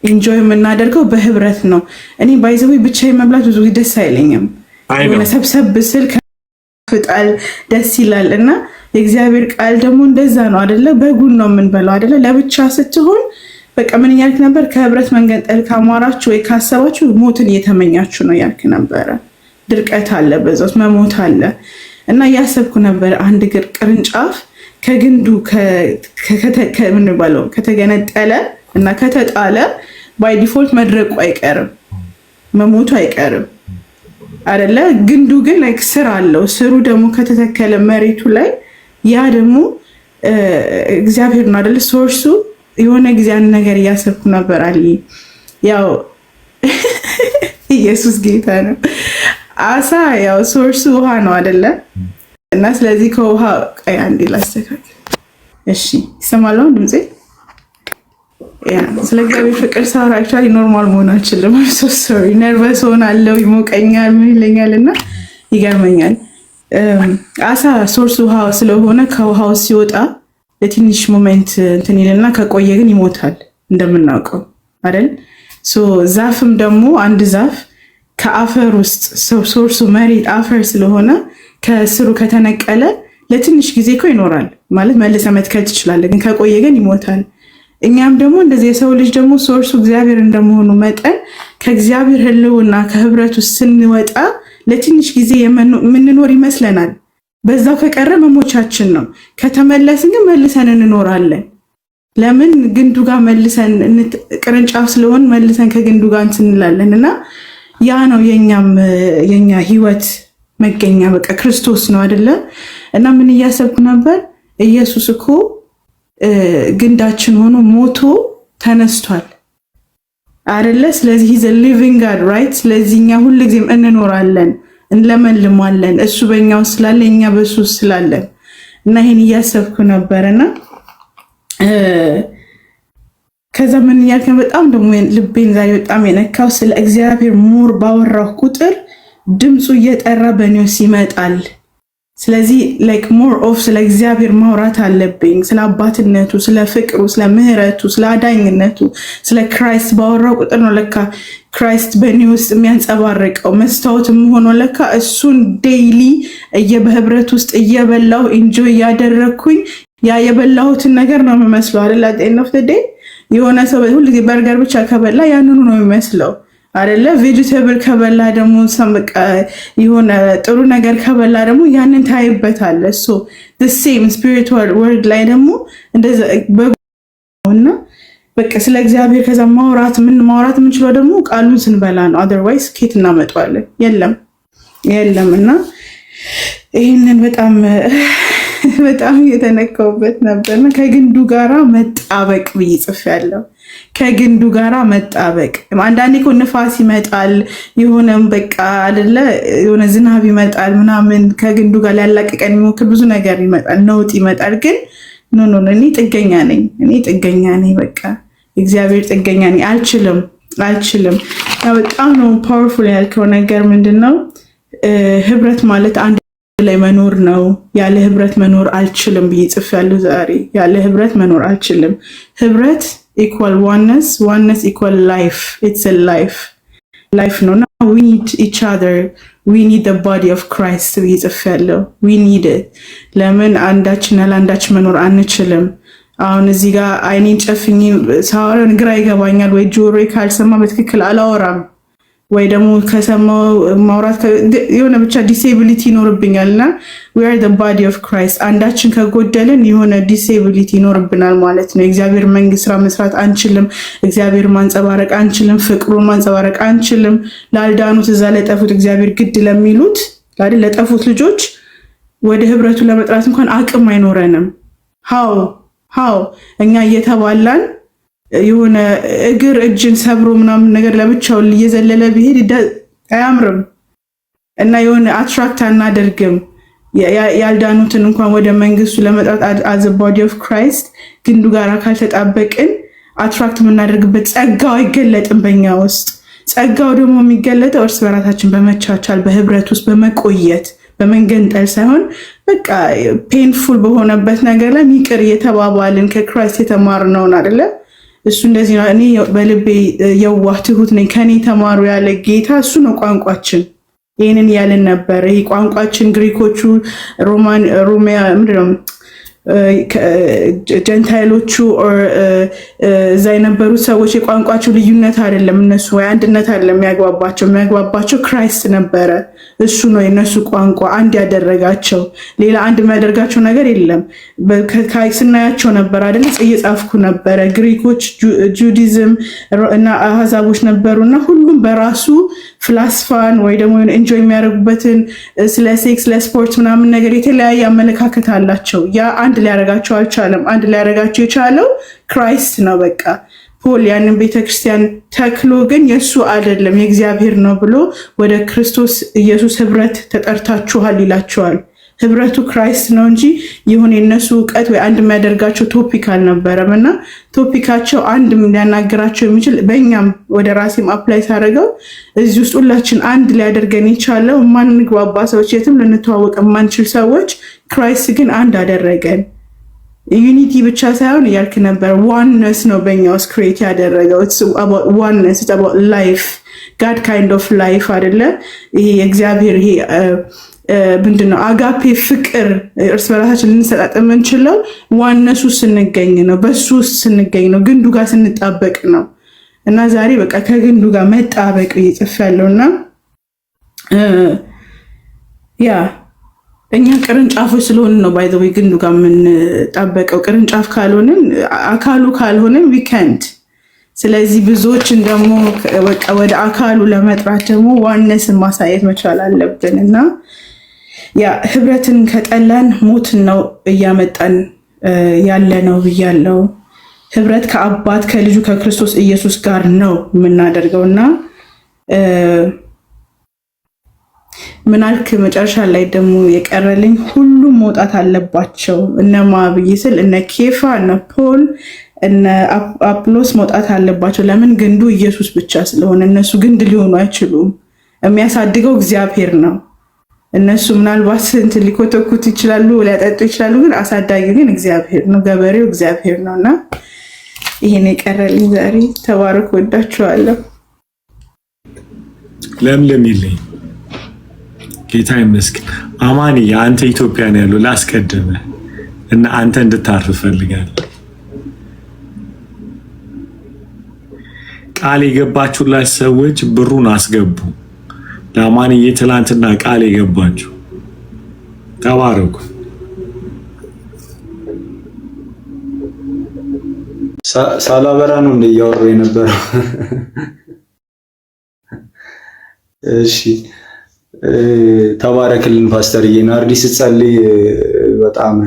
ኢንጆይ የምናደርገው በህብረት ነው። እኔ ባይዘዌ ብቻዬን መብላት ብዙ ደስ አይለኝም። የሆነ ሰብሰብ ስል ከፍጣል ደስ ይላል እና የእግዚአብሔር ቃል ደግሞ እንደዛ ነው አደለ? በጉን ነው የምንበላው አደለ? ለብቻ ስትሆን በቃ ምን ያልክ ነበር? ከህብረት መንገንጠል ካሟራችሁ ወይ ካሰባችሁ ሞትን እየተመኛችሁ ነው ያልክ ነበረ። ድርቀት አለ፣ በዛው መሞት አለ እና እያሰብኩ ነበር አንድ ቅርንጫፍ ከግንዱ ከምንባለው ከተገነጠለ እና ከተጣለ ባይ ዲፎልት መድረቁ አይቀርም፣ መሞቱ አይቀርም አይደለ? ግንዱ ግን ላይክ ስር አለው። ስሩ ደግሞ ከተተከለ መሬቱ ላይ ያ ደግሞ እግዚአብሔር ነው አይደለ? ሶርሱ የሆነ ጊዜ አንድ ነገር እያሰብኩ ነበር አለ። ያው ኢየሱስ ጌታ ነው። አሳ ያው ሶርሱ ውሃ ነው አይደለ? እና ስለዚህ ከውሃ አንዴ ላስተካክል። እሺ ይሰማል ድምጼ? ያ ስለ እግዚአብሔር ፍቅር ሳወራ አክቹዋሊ ኖርማል መሆን አልችልም። ሶ ሶሪ ነርቨስ ሆናለሁ፣ ይሞቀኛል፣ ምን ይለኛል እና ይገርመኛል። አሳ ሶርስ ውሃ ስለሆነ ከውሃው ሲወጣ ለትንሽ ሞመንት እንትን ይልና ከቆየ ግን ይሞታል እንደምናውቀው አይደል? ሶ ዛፍም ደግሞ አንድ ዛፍ ከአፈር ውስጥ ሶርሱ መሬት አፈር ስለሆነ ከስሩ ከተነቀለ ለትንሽ ጊዜ እኮ ይኖራል ማለት መልሰ መትከል ትችላለህ፣ ግን ከቆየ ግን ይሞታል። እኛም ደግሞ እንደዚህ የሰው ልጅ ደግሞ ሶርሱ እግዚአብሔር እንደመሆኑ መጠን ከእግዚአብሔር ሕልውና ከህብረቱ ስንወጣ ለትንሽ ጊዜ የምንኖር ይመስለናል። በዛው ከቀረ መሞቻችን ነው። ከተመለስን ግን መልሰን እንኖራለን። ለምን? ግንዱ ጋር መልሰን ቅርንጫፍ ስለሆን መልሰን ከግንዱ ጋር እንላለን እና ያ ነው የኛ ህይወት መገኛ በቃ ክርስቶስ ነው አይደለ? እና ምን እያሰብኩ ነበር? ኢየሱስ እኮ ግንዳችን ሆኖ ሞቶ ተነስቷል አይደለ? ስለዚህ he's a living God right? ስለዚህ እኛ ሁልጊዜም እንኖራለን፣ እንለመልማለን። እሱ በእኛ ውስጥ ስላለ እኛ በሱ ስላለን እና ይሄን እያሰብኩ ነበርና ከዛ ምን ያልከ በጣም ደግሞ ልቤን ዛሬ በጣም የነካው ስለ እግዚአብሔር ሞር ባወራሁ ቁጥር ድምፁ እየጠራ በእኔ ውስጥ ይመጣል። ስለዚህ ላይክ ሞር ኦፍ ስለ እግዚአብሔር ማውራት አለብኝ። ስለ አባትነቱ፣ ስለ ፍቅሩ፣ ስለ ምህረቱ፣ ስለ አዳኝነቱ፣ ስለ ክራይስት ባወራው ቁጥር ነው ለካ ክራይስት በእኔ ውስጥ የሚያንጸባርቀው መስታወት ሆኖ ለካ እሱን ዴይሊ በህብረት ውስጥ እየበላሁ ኢንጆይ እያደረግኩኝ ያ የበላሁትን ነገር ነው የሚመስለው አይደል? አት ኤንድ ኦፍ ዘ ዴይ የሆነ ሰው ሁልጊዜ በርገር ብቻ ከበላ ያንኑ ነው የሚመስለው አይደለ? ቬጂቴብል ከበላ ደግሞ ሰምቃ የሆነ ጥሩ ነገር ከበላ ደግሞ ያንን ታይበታል። ሶ the same spiritual word ላይ ደግሞ እንደዛ በጎና በቃ ስለ እግዚአብሔር ከዛ ማውራት የምንችለው ደግሞ ቃሉን ስንበላ ነው። otherwise ኬት እናመጣዋለን? የለም እና ይሄንን በጣም የተነካውበት ነበርና ከግንዱ ጋራ መጣበቅ ብዬ ጽፌያለሁ። ከግንዱ ጋራ መጣበቅ። አንዳንዴ እኮ ንፋስ ይመጣል፣ የሆነም በቃ አይደለ የሆነ ዝናብ ይመጣል ምናምን ከግንዱ ጋር ሊያላቅቀን የሚሞክር ብዙ ነገር ይመጣል፣ ነውጥ ይመጣል። ግን ኖ እኔ ጥገኛ ነኝ። በቃ እግዚአብሔር ጥገኛ ነኝ። አልችልም። በጣም ነው ፓወርፉል ያልከው ነገር ምንድነው? ህብረት ማለት አንድ ላይ መኖር ነው። ያለ ህብረት መኖር አልችልም ብዬ ጽፌያለሁ ዛሬ። ያለ ህብረት መኖር አልችልም። ህብረት equal oneness equal life. It's a life no now we need each other, we need the body of Christ ብዬ ጽፌያለሁ። we need it ለምን አንዳችን ለአንዳችን መኖር አንችልም። አሁን እዚህ ጋር አይኔን ጨፍኝ ሳወራ ግራ ይገባኛል፣ ወይ ጆሮዬ ካልሰማ በትክክል አላወራም፣ ወይ ደግሞ ከሰማው ማውራት የሆነ ብቻ ዲሴቢሊቲ ይኖርብኛልና we are the body of Christ። አንዳችን ከጎደልን የሆነ ዲሴቢሊቲ ይኖርብናል ማለት ነው። እግዚአብሔር መንግስት ስራ መስራት አንችልም፣ እግዚአብሔር ማንጸባረቅ አንችልም፣ ፍቅሩን ማንጸባረቅ አንችልም። ላልዳኑት እዛ ለጠፉት እግዚአብሔር ግድ ለሚሉት አይደል ለጠፉት ልጆች ወደ ህብረቱ ለመጥራት እንኳን አቅም አይኖረንም። ሃው እኛ እየተባላን የሆነ እግር እጅን ሰብሮ ምናምን ነገር ለብቻው እየዘለለ ቢሄድ አያምርም እና የሆነ አትራክት አናደርግም። ያልዳኑትን እንኳን ወደ መንግስቱ ለመጥራት as a body of Christ ግንዱ ጋር ካልተጣበቅን አትራክት የምናደርግበት ጸጋው አይገለጥም በእኛ ውስጥ። ጸጋው ደግሞ የሚገለጠው እርስ በራሳችን በመቻቻል በህብረት ውስጥ በመቆየት በመንገንጠል ሳይሆን በቃ ፔንፉል በሆነበት ነገር ላይ ይቅር እየተባባልን ከክራይስት የተማርነውን አይደለ? እሱ እንደዚህ ነው። እኔ በልቤ የዋህ ትሁት ነኝ ከኔ ተማሩ ያለ ጌታ እሱ ነው ቋንቋችን። ይህንን ያልን ነበር። ይህ ቋንቋችን ግሪኮቹ ሮሚያ ምንድነው ጀንታይሎቹ እዛ የነበሩት ሰዎች የቋንቋቸው ልዩነት አይደለም እነሱ ወይ አንድነት አይደለም የሚያግባባቸው ክራይስት ነበረ። እሱ ነው የነሱ ቋንቋ አንድ ያደረጋቸው። ሌላ አንድ የሚያደርጋቸው ነገር የለም። ስናያቸው ነበር አይደለ? እየጻፍኩ ነበረ። ግሪኮች ጁዲዝም እና አህዛቦች ነበሩና ሁሉም በራሱ ፍላስፋን ወይ ደግሞ ኢንጆይ የሚያደርጉበትን ስለ ሴክስ ለስፖርት ምናምን ነገር የተለያየ አመለካከት አላቸው። ያ አንድ ሊያደርጋቸው አልቻለም። አንድ ሊያደርጋቸው የቻለው ክራይስት ነው። በቃ ፖል ያንን ቤተክርስቲያን ተክሎ ግን የእሱ አይደለም የእግዚአብሔር ነው ብሎ ወደ ክርስቶስ ኢየሱስ ህብረት ተጠርታችኋል ይላቸዋል። ህብረቱ ክራይስት ነው እንጂ የሆነ የነሱ እውቀት ወይ አንድ የሚያደርጋቸው ቶፒክ አልነበረም። እና ቶፒካቸው አንድ ሊያናገራቸው የሚችል በእኛም ወደ ራሴም አፕላይ ሳደርገው እዚህ ውስጥ ሁላችን አንድ ሊያደርገን የቻለው ማንግባባ ሰዎች፣ የትም ልንተዋወቅ የማንችል ሰዎች ክራይስት ግን አንድ አደረገን። ዩኒቲ ብቻ ሳይሆን እያልክ ነበር ዋንነስ ነው በእኛ ውስጥ ክሬት ያደረገው። ዋንነስ ላይፍ ጋድ ካይንድ ኦፍ ላይፍ አይደለ? ይሄ የእግዚአብሔር ይሄ ምንድነው አጋፔ ፍቅር እርስ በራሳችን ልንሰጣጥ የምንችለው ዋነሱ ስንገኝ ነው፣ በሱ ውስጥ ስንገኝ ነው፣ ግንዱ ጋር ስንጣበቅ ነው። እና ዛሬ በቃ ከግንዱ ጋር መጣበቅ እየጽፍ ያለውና ያ እኛ ቅርንጫፎች ስለሆንን ነው ባይ ዘ ወይ ግንዱ ጋር የምንጣበቀው። ቅርንጫፍ ካልሆንን አካሉ ካልሆንን ዊከንድ። ስለዚህ ብዙዎችን ደግሞ በቃ ወደ አካሉ ለመጥራት ደግሞ ዋነስን ማሳየት መቻል አለብን። እና ያ ህብረትን ከጠላን ሞትን ነው እያመጣን ያለ ነው ብያለው። ህብረት ከአባት ከልጁ ከክርስቶስ ኢየሱስ ጋር ነው የምናደርገውና ምናልክ መጨረሻ ላይ ደግሞ የቀረልኝ ሁሉም መውጣት አለባቸው። እነማ ብዬ ስል እነ ኬፋ እነ ፖል እነ አጵሎስ መውጣት አለባቸው። ለምን? ግንዱ ኢየሱስ ብቻ ስለሆነ። እነሱ ግንድ ሊሆኑ አይችሉም። የሚያሳድገው እግዚአብሔር ነው። እነሱ ምናልባት ስንት ሊኮተኩት ይችላሉ፣ ሊያጠጡ ይችላሉ፣ ግን አሳዳጊ ግን እግዚአብሔር ነው። ገበሬው እግዚአብሔር ነው። እና ይሄን የቀረልኝ ዛሬ። ተባረክ። ወዳችኋለሁ። ለምለም ይለኝ ጌታ ይመስገን። አማኒ የአንተ ኢትዮጵያ ነው ያለው ላስቀድመ እና አንተ እንድታርፍ ፈልጋለሁ። ቃል የገባችሁላችሁ ሰዎች ብሩን አስገቡ። ለአማንዬ ትላንትና ቃል የገባችሁ ተባረኩ። ሳላበራ ነው እንደ እያወሩ የነበረው። እሺ ተባረክልን ፓስተርዬ። ናርዲ ስትጸልይ በጣም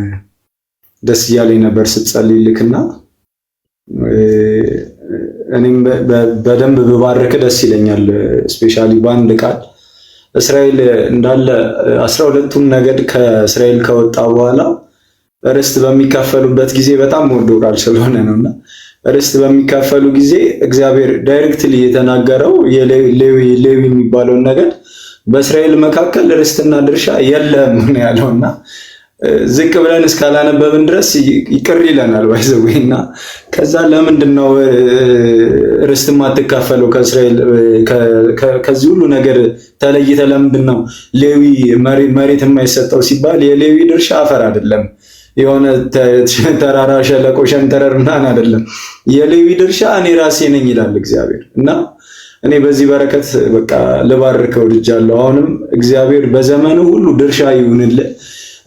ደስ እያለኝ ነበር ስትጸልይ ልክና እኔም በደንብ ብባርክ ደስ ይለኛል። ስፔሻሊ በአንድ ቃል እስራኤል እንዳለ 12ቱም ነገድ ከእስራኤል ከወጣ በኋላ ርስት በሚካፈሉበት ጊዜ በጣም ወዶ ቃል ስለሆነ ነውና ርስት በሚካፈሉ ጊዜ እግዚአብሔር ዳይሬክትሊ የተናገረው ሌዊ የሚባለውን ነገድ በእስራኤል መካከል ርስትና ድርሻ የለም ነው ያለውና ዝቅ ብለን እስካላነበብን ድረስ ይቅር ይለናል ባይዘውና ከዛ ለምንድነው ርስት ማትካፈለው ከእስራኤል ከዚህ ሁሉ ነገር ተለይተ ለምንድነው ሌዊ መሬት የማይሰጠው ሲባል የሌዊ ድርሻ አፈር አይደለም፣ የሆነ ተራራ ሸለቆ ሸንተረር ምናምን አይደለም። የሌዊ ድርሻ እኔ ራሴ ነኝ ይላል እግዚአብሔር። እና እኔ በዚህ በረከት በቃ ልባርከው ልጃለሁ። አሁንም እግዚአብሔር በዘመኑ ሁሉ ድርሻ ይሁንልህ፣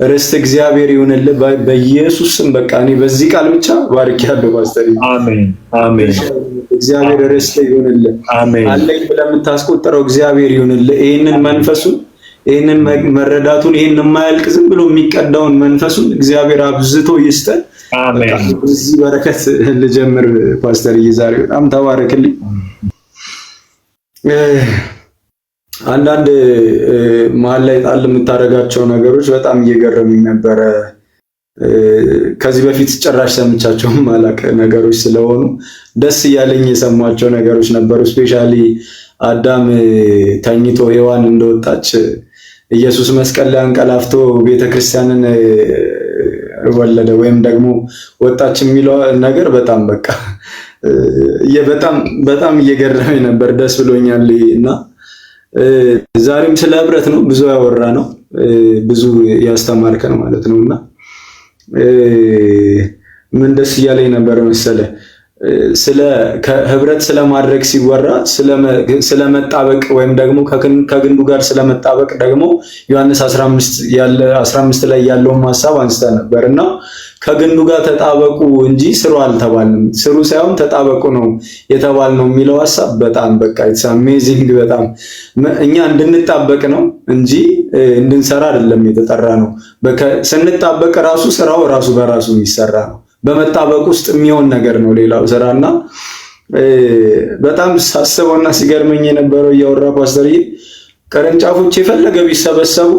ርስት እግዚአብሔር ይሁንልህ በኢየሱስ ስም። በቃ እኔ በዚህ ቃል ብቻ ባርኪያለሁ ፓስተር። አሜን አሜን። እግዚአብሔር ርስት ይሁንልህ፣ አሜን። አለኝ ብለህ የምታስቆጥረው እግዚአብሔር ይሁንልህ። ይሄንን መንፈሱን ይሄንን መረዳቱን ይሄን የማያልቅ ዝም ብሎ የሚቀዳውን መንፈሱን እግዚአብሔር አብዝቶ ይስጠን። አሜን። በዚህ በረከት ልጀምር ፓስተር። ዛሬ በጣም ተባረክልኝ። አንዳንድ መሀል ላይ ጣል የምታደርጋቸው ነገሮች በጣም እየገረሙኝ ነበረ። ከዚህ በፊት ጭራሽ ሰምቻቸውም ማላቅ ነገሮች ስለሆኑ ደስ እያለኝ የሰሟቸው ነገሮች ነበሩ። ስፔሻሊ አዳም ተኝቶ ሔዋን እንደወጣች ኢየሱስ መስቀል ላይ አንቀላፍቶ ቤተክርስቲያንን ወለደ ወይም ደግሞ ወጣች የሚለው ነገር በጣም በቃ በጣም እየገረመኝ ነበር። ደስ ብሎኛል። እና ዛሬም ስለ ህብረት ነው ብዙ ያወራ ነው፣ ብዙ ያስተማርከን ማለት ነውና ምን ደስ እያለኝ ነበር መሰለ ስለ ህብረት ስለማድረግ ሲወራ ስለመጣበቅ ወይም ደግሞ ከግንዱ ጋር ስለመጣበቅ ደግሞ ዮሐንስ 15 ላይ ያለውን ሐሳብ አንስተ ነበርና ከግንዱ ጋር ተጣበቁ እንጂ ስሩ አልተባልንም፣ ስሩ ሳይሆን ተጣበቁ ነው የተባልነው የሚለው ሐሳብ በጣም በቃ ኢትስ አሜዚንግ። በጣም እኛ እንድንጣበቅ ነው እንጂ እንድንሰራ አይደለም የተጠራ ነው። ስንጣበቅ ራሱ ስራው ራሱ በራሱ የሚሰራ ነው። በመጣበቅ ውስጥ የሚሆን ነገር ነው ሌላው ስራና በጣም ሳስበውና ሲገርመኝ የነበረው እያወራ ፓስተርዬ ቅርንጫፎች የፈለገ ቢሰበሰቡ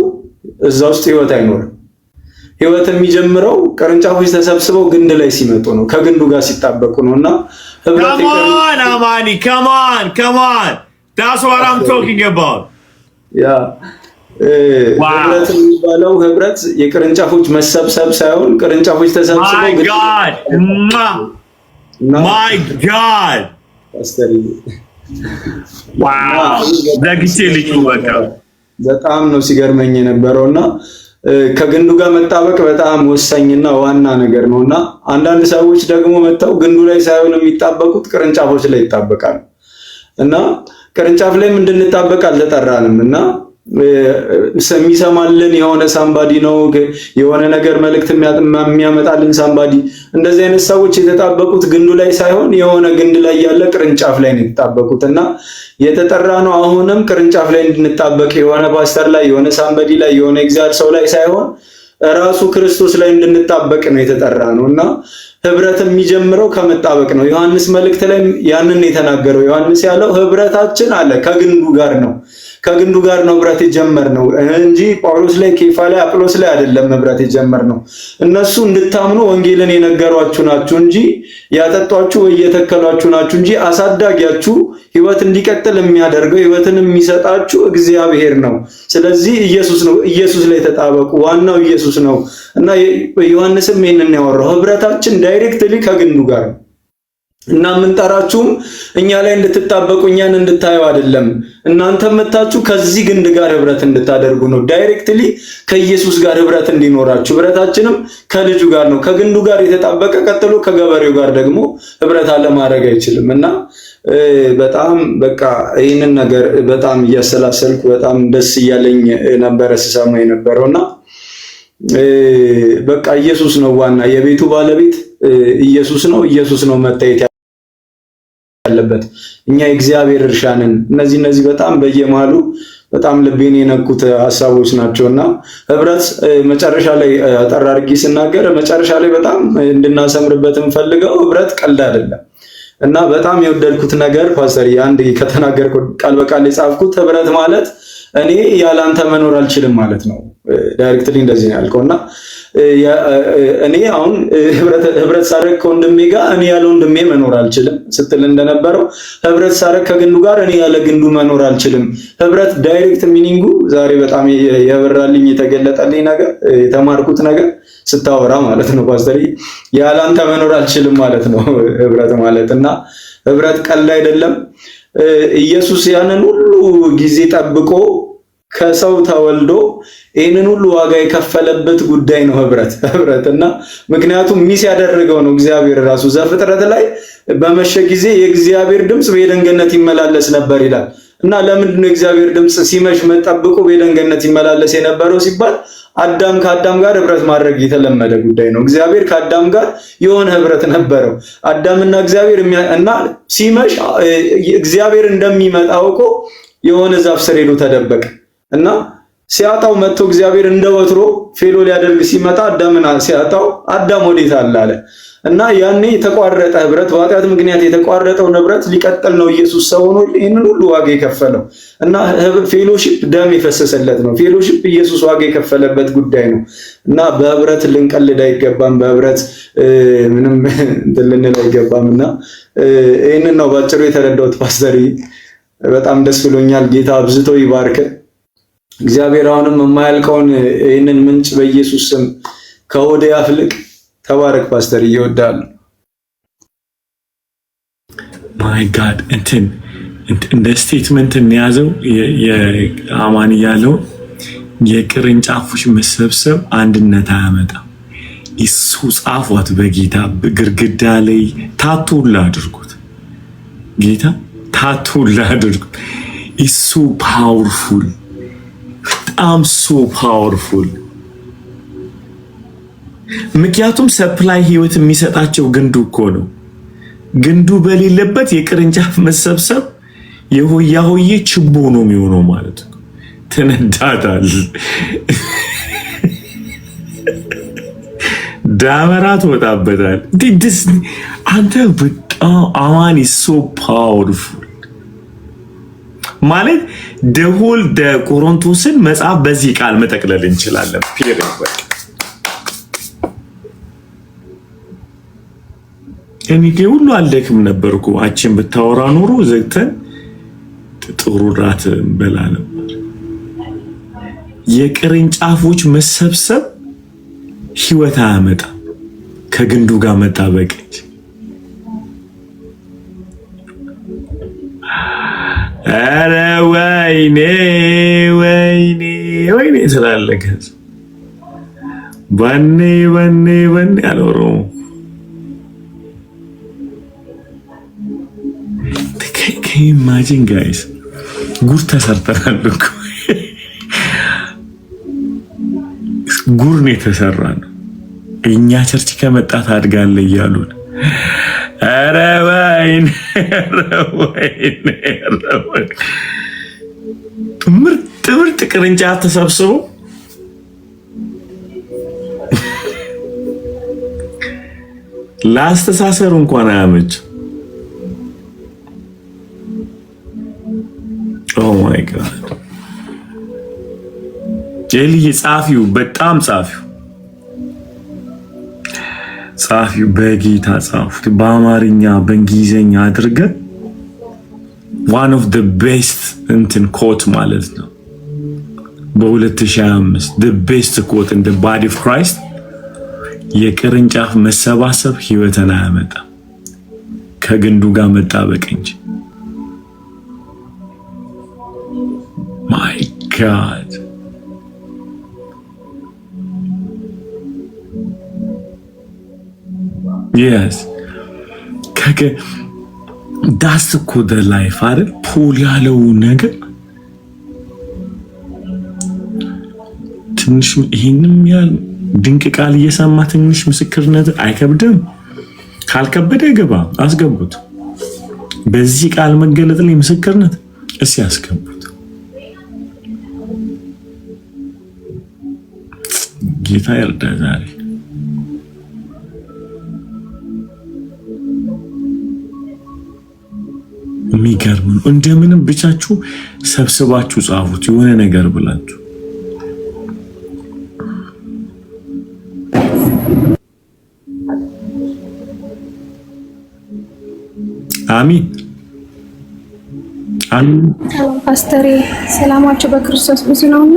እዛ ውስጥ ህይወት አይኖርም። ህይወት የሚጀምረው ቅርንጫፎች ተሰብስበው ግንድ ላይ ሲመጡ ነው፣ ከግንዱ ጋር ሲጣበቁ ነውና ህብረት come on that's what I'm talking about ህብረት የሚባለው ህብረት የቅርንጫፎች መሰብሰብ ሳይሆን ቅርንጫፎች ተሰብስበው my god በጣም ነው ሲገርመኝ የነበረውና ከግንዱ ጋር መጣበቅ በጣም ወሳኝና ዋና ነገር ነውና አንዳንድ ሰዎች ደግሞ መተው ግንዱ ላይ ሳይሆን የሚጣበቁት ቅርንጫፎች ላይ ይጣበቃሉ እና ቅርንጫፍ ላይ እንድንጣበቅ አልተጠራንም እና የሚሰማልን የሆነ ሳምባዲ ነው የሆነ ነገር መልእክት የሚያመጣልን ሳምባዲ። እንደዚህ አይነት ሰዎች የተጣበቁት ግንዱ ላይ ሳይሆን የሆነ ግንድ ላይ ያለ ቅርንጫፍ ላይ ነው የተጣበቁትና የተጠራ ነው አሁንም ቅርንጫፍ ላይ እንድንጣበቅ የሆነ ፓስተር ላይ የሆነ ሳምባዲ ላይ የሆነ እግዚአብሔር ሰው ላይ ሳይሆን ራሱ ክርስቶስ ላይ እንድንጣበቅ ነው የተጠራ ነውና ህብረት የሚጀምረው ከመጣበቅ ነው። ዮሐንስ መልእክት ላይ ያንን የተናገረው ዮሐንስ ያለው ህብረታችን አለ ከግንዱ ጋር ነው። ከግንዱ ጋር ነው ህብረት የጀመርነው እንጂ ጳውሎስ ላይ ኬፋ ላይ አጵሎስ ላይ አይደለም ህብረት የጀመርነው። እነሱ እንድታምኑ ወንጌልን የነገሯችሁ ናችሁ እንጂ ያጠጧችሁ ወይ የተከሏችሁ ናችሁ እንጂ አሳዳጊያችሁ ህይወት እንዲቀጥል የሚያደርገው ህይወትን የሚሰጣችሁ እግዚአብሔር ነው። ስለዚህ ኢየሱስ ነው። ኢየሱስ ላይ ተጣበቁ፣ ዋናው ኢየሱስ ነው እና ዮሐንስም ይሄንን ያወራው ህብረታችን ዳይሬክትሊ ከግንዱ ጋር ነው እና ምንጠራችሁም እኛ ላይ እንድትጣበቁ እኛን እንድታዩ አይደለም። እናንተ መጣችሁ ከዚህ ግንድ ጋር ህብረት እንድታደርጉ ነው። ዳይሬክትሊ ከኢየሱስ ጋር ህብረት እንዲኖራችሁ። ህብረታችንም ከልጁ ጋር ነው። ከግንዱ ጋር የተጣበቀ ቀጥሎ ከገበሬው ጋር ደግሞ ህብረት አለማድረግ አይችልም እና በጣም በቃ ይህንን ነገር በጣም እያሰላሰልኩ በጣም ደስ እያለኝ ነበረ ስሰማ የነበረውና በቃ ኢየሱስ ነው ዋና የቤቱ ባለቤት ኢየሱስ ነው። ኢየሱስ ነው መታየት ያለበት። እኛ የእግዚአብሔር እርሻ ነን። እነዚህ በጣም በየማሉ በጣም ልቤን የነኩት ሐሳቦች ናቸውና ህብረት መጨረሻ ላይ አጠር አድርጌ ስናገር መጨረሻ ላይ በጣም እንድናሰምርበት እንፈልገው ህብረት ቀልድ አይደለም እና በጣም የወደድኩት ነገር ፓስተር አንድ ከተናገርኩ ቃል በቃል የጻፍኩት ህብረት ማለት እኔ ያላንተ መኖር አልችልም ማለት ነው። ዳይሬክትሊ እንደዚህ ነው ያልከውና እኔ አሁን ህብረት ሳረክ ከወንድሜ ጋር እኔ ያለ ወንድሜ መኖር አልችልም ስትል እንደነበረው ህብረት ሳረክ ከግንዱ ጋር እኔ ያለ ግንዱ መኖር አልችልም። ህብረት ዳይሬክት ሚኒንጉ ዛሬ በጣም የበራልኝ የተገለጠልኝ ነገር የተማርኩት ነገር ስታወራ ማለት ነው ፓስተር ያላንተ መኖር አልችልም ማለት ነው ህብረት ማለት እና ህብረት ቀልድ አይደለም። ኢየሱስ ያንን ሁሉ ጊዜ ጠብቆ ከሰው ተወልዶ ይህንን ሁሉ ዋጋ የከፈለበት ጉዳይ ነው ህብረት እና ምክንያቱም ሚስ ያደረገው ነው እግዚአብሔር ራሱ ዘፍጥረት ላይ በመሸ ጊዜ የእግዚአብሔር ድምጽ በኤደን ገነት ይመላለስ ነበር ይላል እና ለምንድን ነው እግዚአብሔር ድምጽ ሲመሽ መጠብቆ በኤደን ገነት ይመላለስ የነበረው ሲባል አዳም ከአዳም ጋር ህብረት ማድረግ የተለመደ ጉዳይ ነው። እግዚአብሔር ከአዳም ጋር የሆነ ህብረት ነበረው። አዳምና እግዚአብሔር እና ሲመሽ እግዚአብሔር እንደሚመጣ አውቆ የሆነ ዛፍ ስር ሄዶ ተደበቀ እና ሲያጣው መጥቶ እግዚአብሔር እንደወትሮ ፌሎ ሊያደርግ ሲመጣ አዳምን ሲያጣው አዳም ወዴት አለ አለ እና ያኔ የተቋረጠ ህብረት በኃጢአት ምክንያት የተቋረጠው ንብረት ሊቀጥል ነው። ኢየሱስ ሰው ሆኖ ይሄንን ሁሉ ዋጋ የከፈለው እና ፌሎሺፕ ደም የፈሰሰለት ነው። ፌሎሺፕ ኢየሱስ ዋጋ የከፈለበት ጉዳይ ነው እና በህብረት ልንቀልድ አይገባም። በህብረት ምንም ልንል አይገባም እና ይሄንን ነው ባጭሩ የተረዳሁት። ፓስተር በጣም ደስ ብሎኛል። ጌታ አብዝቶ ይባርክ። እግዚአብሔር አሁንም የማያልቀውን ይህንን ምንጭ በኢየሱስ ስም ከወደ ያፍልቅ። ተባረክ ፓስተር ይወዳል። ማይ ጋድ እንደ ስቴትመንት እንያዘው የአማን ያለው የቅርንጫፎች መሰብሰብ አንድነት አያመጣም። እሱ ጻፏት በጌታ ግድግዳ ላይ ታቱላ አድርጉት። ጌታ ታቱላ አድርጉት። እሱ ፓወርፉል በጣም ሶ ፓወርፉል። ምክንያቱም ሰፕላይ ህይወት የሚሰጣቸው ግንዱ እኮ ነው። ግንዱ በሌለበት የቅርንጫፍ መሰብሰብ የሆያ ሆዬ ችቦ ነው የሚሆነው ማለት ነው። ትነዳታል፣ ዳመራ ትወጣበታል። አንተ በጣም አማን ሶ ፓወርፉል ማለት ደሆል ቆሮንቶስን መጽሐፍ በዚህ ቃል መጠቅለል እንችላለን። ፒሪድ በቃ እኔ ሁሉ አልደክም ነበርኩ። አችን ብታወራ ኖሮ ዘግተን ጥሩ ራት እንበላ ነበር። የቅርንጫፎች መሰብሰብ ህይወት አያመጣም፣ ከግንዱ ጋር መጣበቅ እንጂ። ኧረ ወይኔ ወይኔ ወይኔ ስላለከ ባኔ ባኔ ባኔ አልወረው ኢማጂን ጋይስ ጉር ተሰርተናል እኮ ጉር ነው የተሰራን። እኛ ቸርች ከመጣ ታድጋለህ እያሉን ኧረ ወይኔ ምርጥ ምርጥ ቅርንጫፍ ተሰብስቦ ለአስተሳሰሩ እንኳን አያመች። ኦ ማይ ጋድ ጄሊ ጻፊው በጣም ጻፊው በጌታ ጻፉት። በአማርኛ በእንግሊዘኛ አድርገን one of the best እንትን ኮት ማለት ነው። በ2025 the best quote in the body of Christ የቅርንጫፍ መሰባሰብ ህይወትን አያመጣም፣ ከግንዱ ጋር መጣበቅ እንጂ። My God. Yes. That's the life አይደል? ፖል ያለው ነገር ትንሽ ይሄንም ያህል ድንቅ ቃል እየሰማ ትንሽ ምስክርነት አይከብድም? ካልከበደ ገባ አስገቡት። በዚህ ቃል መገለጥ ላይ ምስክርነት እስኪ ያስገቡት። ጌታ ይርዳ። ዛሬ የሚገርም ነው። እንደምንም ብቻችሁ ሰብስባችሁ ጻፉት የሆነ ነገር ብላችሁ። አሚን አሚን። ፓስተሬ ሰላማችሁ በክርስቶስ ብዙ ነውና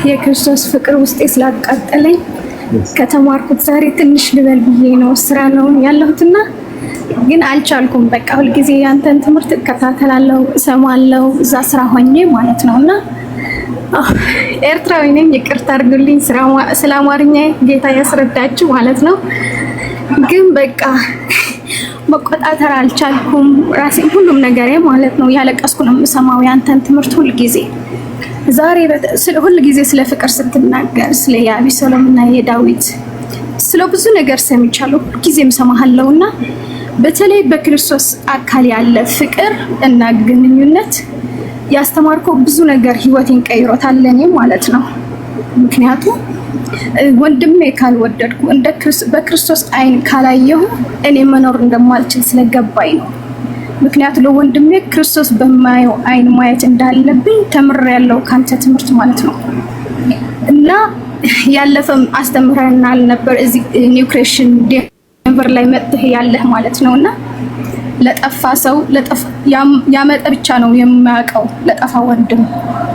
የክርስቶስ ፍቅር ውስጤ ስላቃጠለኝ ከተማርኩት ዛሬ ትንሽ ልበል ብዬ ነው። ስራ ነው ያለሁትና ግን አልቻልኩም። በቃ ሁልጊዜ ያንተን ትምህርት እከታተላለሁ፣ እሰማለሁ እዛ ስራ ሆኜ ማለት ነውና ኤርትራዊ ነኝ፣ ይቅርታ አድርጉልኝ ስለ አማርኛ ጌታ ያስረዳችሁ ማለት ነው። ግን በቃ መቆጣጠር አልቻልኩም ራሴን፣ ሁሉም ነገር ማለት ነው። ያለቀስኩ ነው የምሰማው ያንተን ትምህርት ሁልጊዜ። ዛሬ ሁል ጊዜ ስለ ፍቅር ስትናገር ስለ የአቢሰሎም እና የዳዊት ስለ ብዙ ነገር ሰምቻለሁ፣ ሁልጊዜም ሰማሃለሁና በተለይ በክርስቶስ አካል ያለ ፍቅር እና ግንኙነት ያስተማርከው ብዙ ነገር ህይወቴን ቀይሮታል ለኔ ማለት ነው። ምክንያቱም ወንድሜ ካልወደድኩ በክርስቶስ አይን ካላየሁ እኔ መኖር እንደማልችል ስለገባኝ ነው። ምክንያቱም ለወንድሜ ክርስቶስ በማየው አይን ማየት እንዳለብኝ ተምሬያለሁ ካንተ ትምህርት ማለት ነው። እና ያለፈም አስተምረናል ነበር እዚህ ኒው ክሬሽን ዴንቨር ላይ መጥተህ ያለህ ማለት ነውና ለጠፋ ሰው ያመጣ ብቻ ነው የማያውቀው ለጠፋ ወንድም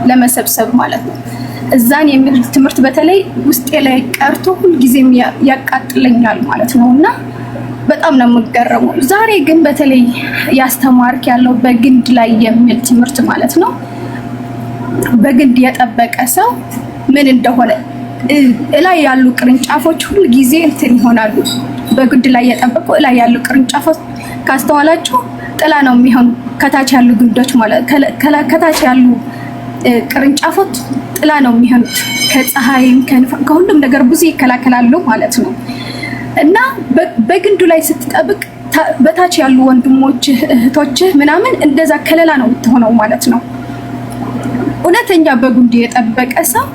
ለመሰብሰብ ማለት ነው። እዛን የሚል ትምህርት በተለይ ውስጤ ላይ ቀርቶ ሁልጊዜም ያቃጥለኛል ማለት ነውና በጣም ነው የምገረመው። ዛሬ ግን በተለይ ያስተማርክ ያለው በግንድ ላይ የሚል ትምህርት ማለት ነው። በግንድ የጠበቀ ሰው ምን እንደሆነ ላይ ያሉ ቅርንጫፎች ሁልጊዜ እንትን ይሆናሉ። በግንድ ላይ የጠበቀው ላይ ያሉ ቅርንጫፎች ካስተዋላችሁ ጥላ ነው የሚሆኑ ከታች ያሉ ግንዶች ማለት ከታች ያሉ ቅርንጫፎች ጥላ ነው የሚሆኑት። ከፀሐይም ከሁሉም ነገር ብዙ ይከላከላሉ ማለት ነው። እና በግንዱ ላይ ስትጠብቅ በታች ያሉ ወንድሞች እህቶች ምናምን እንደዛ ከለላ ነው የምትሆነው ማለት ነው። እውነተኛ በግንዱ የጠበቀ ሰው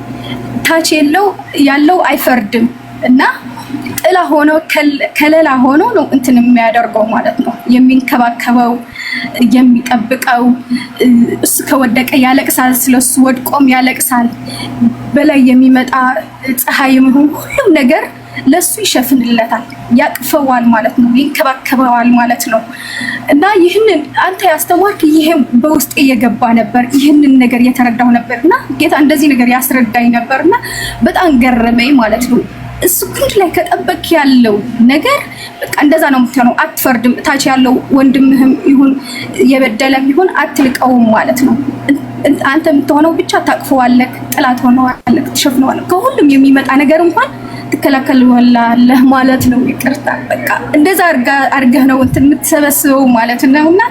ታች ያለው አይፈርድም እና ጥላ ሆኖ ከለላ ሆኖ ነው እንትን የሚያደርገው ማለት ነው። የሚንከባከበው የሚጠብቀው እሱ ከወደቀ ያለቅሳል፣ ስለሱ ወድቆም ያለቅሳል። በላይ የሚመጣ ፀሐይም ሁሉም ነገር ለሱ ይሸፍንለታል፣ ያቅፈዋል ማለት ነው፣ ይንከባከበዋል ማለት ነው። እና ይህንን አንተ ያስተማርክ ይሄም በውስጤ እየገባ ነበር፣ ይህንን ነገር እየተረዳሁ ነበርና ጌታ እንደዚህ ነገር ያስረዳኝ ነበርና በጣም ገረመኝ ማለት ነው። እሱ ግንድ ላይ ከጠበቅ ያለው ነገር በቃ እንደዛ ነው የምትሆነው። አትፈርድም። ታች ያለው ወንድምህም ይሁን የበደለም ይሁን አትልቀውም ማለት ነው። አንተ የምትሆነው ብቻ ታቅፈዋለህ፣ ጥላት ሆነዋለህ፣ ትሸፍነዋለህ። ከሁሉም የሚመጣ ነገር እንኳን ትከላከለዋለህ ማለት ነው። ይቅርታ በቃ እንደዛ አርገህ ነው እንትን የምትሰበስበው ማለት ነውና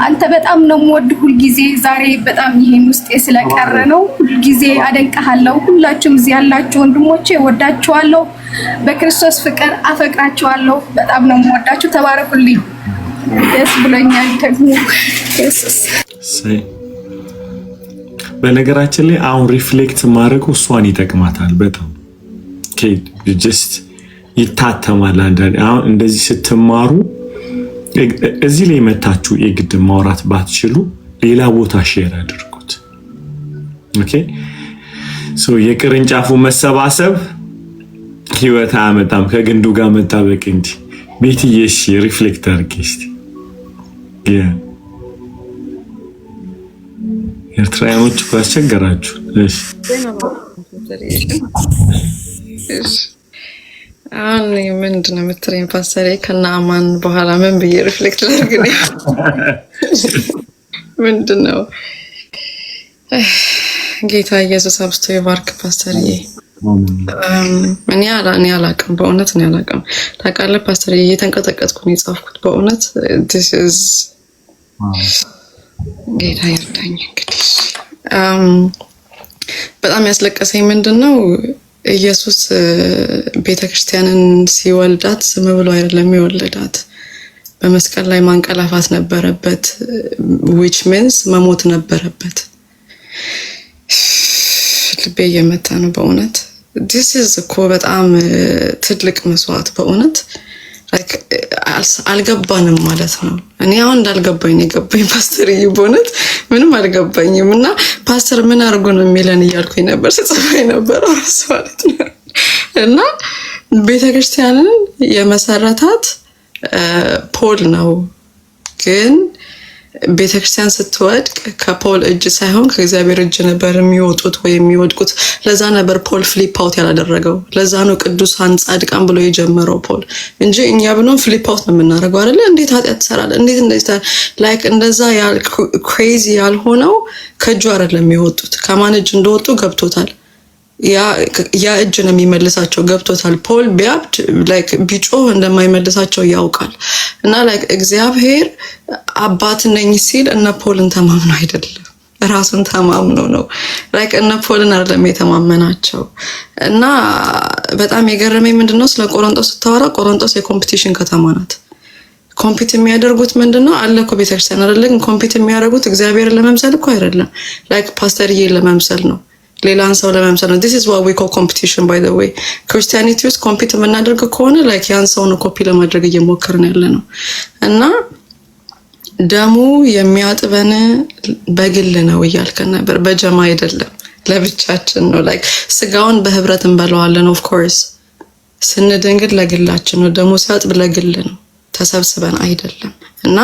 አንተ በጣም ነው የምወድህ ሁልጊዜ። ዛሬ በጣም ይሄን ውስጤ ስለቀረ ነው። ሁልጊዜ አደንቀሃለሁ። ሁላችሁም እዚህ ያላችሁ ወንድሞቼ እወዳችኋለሁ። በክርስቶስ ፍቅር አፈቅራችኋለሁ። በጣም ነው የምወዳችሁ። ተባረኩልኝ። ደስ ብሎኛል ደግሞ ኢየሱስ። በነገራችን ላይ አሁን ሪፍሌክት ማድረጉ እሷን ይጠቅማታል በጣም ጀስት ይታተማል። አንዳንዴ አሁን እንደዚህ ስትማሩ እዚህ ላይ መታችሁ የግድ ማውራት ባትችሉ ሌላ ቦታ ሼር አድርጉት። ኦኬ ሶ የቅርንጫፉ መሰባሰብ ህይወት አያመጣም፣ ከግንዱ ጋር መጣበቅ እንጂ። ቤትዬ እሺ ሪፍሌክት አድርጊ እስቲ። ኤርትራውያኖች አስቸገራችሁ። እሺ አሁን ምንድን ነው የምትለኝ ፓስተር? ከነአማን በኋላ ምን ብዬ ሪፍሌክት ላድርግ ነው? ምንድን ነው? ጌታ ኢየሱስ አብስቶ ይባርክ ፓስተርዬ። እኔ አላቅም፣ በእውነት እኔ አላቅም። ታውቃለህ ፓስተርዬ፣ እየተንቀጠቀጥኩ ነው የጻፍኩት በእውነት። ጌታ ይርዳኝ። እንግዲህ በጣም ያስለቀሰኝ ምንድን ነው ኢየሱስ ቤተክርስቲያንን ሲወልዳት ዝም ብሎ አይደለም የወለዳት፣ በመስቀል ላይ ማንቀላፋት ነበረበት። which means መሞት ነበረበት። ልቤ እየመታ ነው በእውነት። this is እኮ በጣም ትልቅ መስዋዕት በእውነት። አልገባንም ማለት ነው። እኔ አሁን እንዳልገባኝ ነው የገባኝ ፓስተርዬ፣ በእውነት ምንም አልገባኝም። እና ፓስተር ምን አድርጎ ነው የሚለን እያልኩኝ ነበር ስጽፋኝ ነበር ራስ ማለት ነው። እና ቤተክርስቲያንን የመሰረታት ፖል ነው፣ ግን ቤተክርስቲያን ስትወድቅ ከፖል እጅ ሳይሆን ከእግዚአብሔር እጅ ነበር የሚወጡት ወይ የሚወድቁት። ለዛ ነበር ፖል ፍሊፕ አውት ያላደረገው። ለዛ ነው ቅዱሳን ጻድቃን ብሎ የጀመረው ፖል እንጂ እኛ ብኖን ፍሊፕ አውት ነው የምናደርገው አይደለ? እንዴት ኃጢአት ትሰራለህ? እንዴት እንደዚህ ላይክ እንደዛ ክሬዚ ያልሆነው ከእጁ አይደለም የወጡት። ከማን እጅ እንደወጡ ገብቶታል። ያ እጅ ነው የሚመልሳቸው፣ ገብቶታል። ፖል ቢያብድ ላይክ ቢጮህ እንደማይመልሳቸው ያውቃል። እና ላይክ እግዚአብሔር አባት ነኝ ሲል እነ ፖልን ተማምኖ አይደለም፣ ራሱን ተማምኖ ነው። ላይክ እነ ፖልን አይደለም የተማመናቸው። እና በጣም የገረመኝ ምንድነው ስለ ቆሮንቶስ ስታወራ፣ ቆሮንቶስ የኮምፒቲሽን ከተማ ናት። ኮምፒት የሚያደርጉት ምንድነው አለ እኮ ቤተክርስቲያን አይደለ? ግን ኮምፒት የሚያደርጉት እግዚአብሔርን ለመምሰል እኮ አይደለም። ላይክ ፓስተርዬ ለመምሰል ነው፣ ሌላን ሰው ለመምሰል ነው። this is what we call competition by the way ክርስቲያኒቲ ውስጥ ኮምፒት የምናደርግ ከሆነ ላይክ ያን ሰው ነው ኮፒ ለማድረግ እየሞከርን ያለ ነው። እና ደሙ የሚያጥበን በግል ነው እያልከን ነበር። በጀማ አይደለም፣ ለብቻችን ነው። ላይክ ስጋውን በህብረት እንበለዋለን ኦፍ ኮርስ። ስንድን ግን ለግላችን ነው። ደሙ ሲያጥብ ለግል ነው፣ ተሰብስበን አይደለም። እና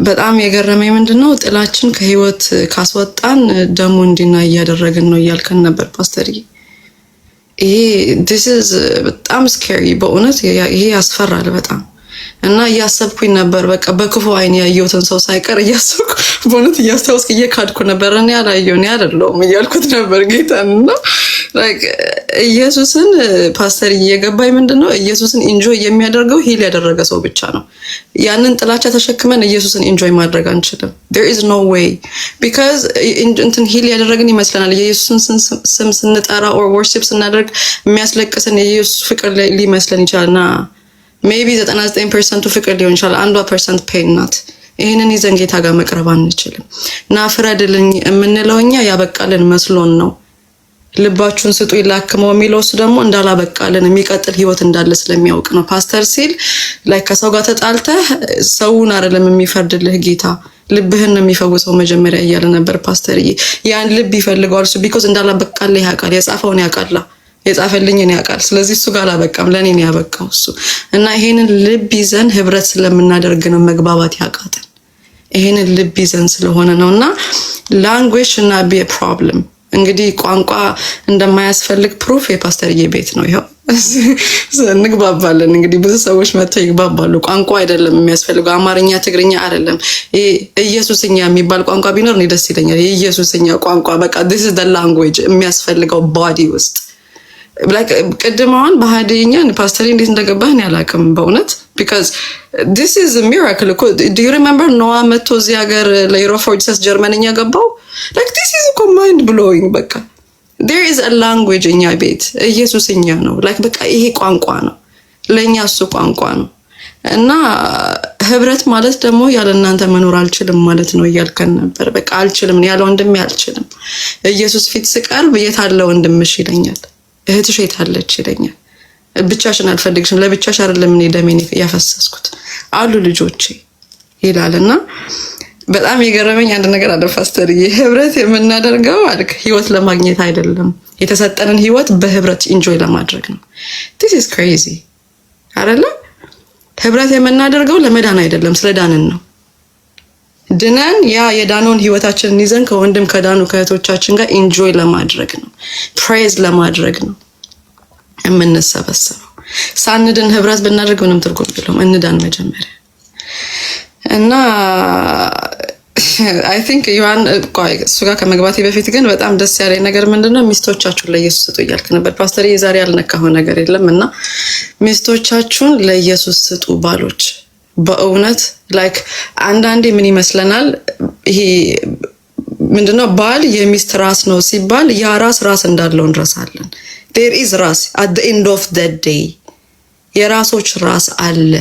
በጣም የገረመኝ ምንድነው ጥላችን ከህይወት ካስወጣን ደሙ እንዲና እያደረግን ነው እያልከን ነበር ፓስተርዬ። ይሄ this is በጣም ስኬሪ በእውነት ይሄ ያስፈራል በጣም። እና እያሰብኩኝ ነበር በቃ በክፉ አይን ያየሁትን ሰው ሳይቀር እያሰብኩ በእውነት እያስታወስኩ እየካድኩ ነበር። እኔ ያላየው እኔ አይደለሁም እያልኩት ነበር ጌታን። እና like ኢየሱስን ፓስተር እየገባኝ ምንድነው ኢየሱስን ኢንጆይ የሚያደርገው ሂል ያደረገ ሰው ብቻ ነው። ያንን ጥላቻ ተሸክመን ኢየሱስን ኢንጆይ ማድረግ አንችልም። there is no way because እንትን ሂል ያደረግን ይመስለናል። የኢየሱስን ስም ስንጠራ or worship ስናደርግ የሚያስለቅሰን የኢየሱስ ፍቅር ሊመስለን ይችላልና maybe 99% ፍቅር ሊሆን ይችላል፣ 1% ፔን ናት። ይሄንን ይዘን ጌታ ጋር መቅረብ አንችልም። እና ፍረድልኝ የምንለው እኛ ያበቃልን መስሎን ነው። ልባችሁን ስጡ ይላክመው የሚለውስ ደግሞ እንዳላበቃልን የሚቀጥል ህይወት እንዳለ ስለሚያውቅ ነው። ፓስተር ሲል ላይክ ከሰው ጋር ተጣልተህ ሰውን አይደለም የሚፈርድልህ ጌታ ልብህን ነው የሚፈውሰው መጀመሪያ እያለ ነበር ፓስተርዬ። ያን ልብ ይፈልገዋል እሱ ቢኮዝ እንዳላበቃልህ ያውቃል። የጻፈውን ያውቃል፣ የጻፈልኝን ያውቃል። ስለዚህ እሱ ጋር አላበቃም፣ ለኔ ነው ያበቃው እሱ። እና ይሄንን ልብ ይዘን ህብረት ስለምናደርግ ነው መግባባት ያቃተን። ይሄንን ልብ ይዘን ስለሆነ ነውና ላንጉዌጅ እና ቢ a problem። እንግዲህ ቋንቋ እንደማያስፈልግ ፕሩፍ የፓስተርዬ ቤት ነው። ይሄው እንግባባለን። እንግዲህ ብዙ ሰዎች መጥተው ይግባባሉ። ቋንቋ አይደለም የሚያስፈልገው፣ አማርኛ ትግርኛ አይደለም። ኢየሱስኛ የሚባል ቋንቋ ቢኖር ነው ደስ ይለኛል። የኢየሱስኛ ቋንቋ በቃ this is the language የሚያስፈልገው ባዲ ውስጥ like ቅድማውን በሃዲኛ ፓስተር እንዴት እንደገባህ ያላቅም በእውነት because this is a miracle. Do you remember Noah መጥቶ እዚህ ሀገር ለዩሮፎርጅስ ጀርመንኛ ገባው? like this is a mind blowing። በቃ there is a language እኛ ቤት ኢየሱስኛ ነው። like በቃ ይሄ ቋንቋ ነው ለኛ፣ እሱ ቋንቋ ነው። እና ህብረት ማለት ደግሞ ያለ እናንተ መኖር አልችልም ማለት ነው እያልከን ነበር። በቃ አልችልም ያለ ወንድሜ አልችልም። ኢየሱስ ፊት ስቀርብ የት አለ ወንድምሽ ይለኛል፣ እህትሽ የት አለች ይለኛል። ብቻሽን አልፈልግሽም፣ ለብቻሽ አይደለም እኔ ደሜን ያፈሰስኩት አሉ ልጆቼ ይላልና በጣም የገረመኝ አንድ ነገር አለ ፓስተር። ህብረት የምናደርገው አልክ ህይወት ለማግኘት አይደለም፣ የተሰጠንን ህይወት በህብረት ኢንጆይ ለማድረግ ነው። this is crazy አይደለ? ህብረት የምናደርገው ለመዳን አይደለም፣ ስለዳንን ነው። ድነን ያ የዳነውን ህይወታችንን ይዘን ከወንድም ከዳኑ ከእህቶቻችን ጋር ኢንጆይ ለማድረግ ነው፣ ፕሬዝ ለማድረግ ነው የምንሰበሰበው። ሳንድን ህብረት ብናደርግ ምንም ትርጉም የለውም። እንዳን መጀመሪያ እና I think ዮሐን ቆይ እሱ ጋር ከመግባቴ በፊት ግን በጣም ደስ ያለኝ ነገር ምንድነው ሚስቶቻችሁን ለኢየሱስ ስጡ እያልክ ነበር ፓስተር። የዛሬ ያልነካው ነገር የለም እና ሚስቶቻችሁን ለኢየሱስ ስጡ ባሎች። በእውነት ላይክ አንዳንዴ ምን ይመስለናል ይሄ ምንድነው ባል የሚስት ራስ ነው ሲባል ያ ራስ እንዳለው እንረሳለን። there is ራስ at the end of the day የራሶች ራስ አለ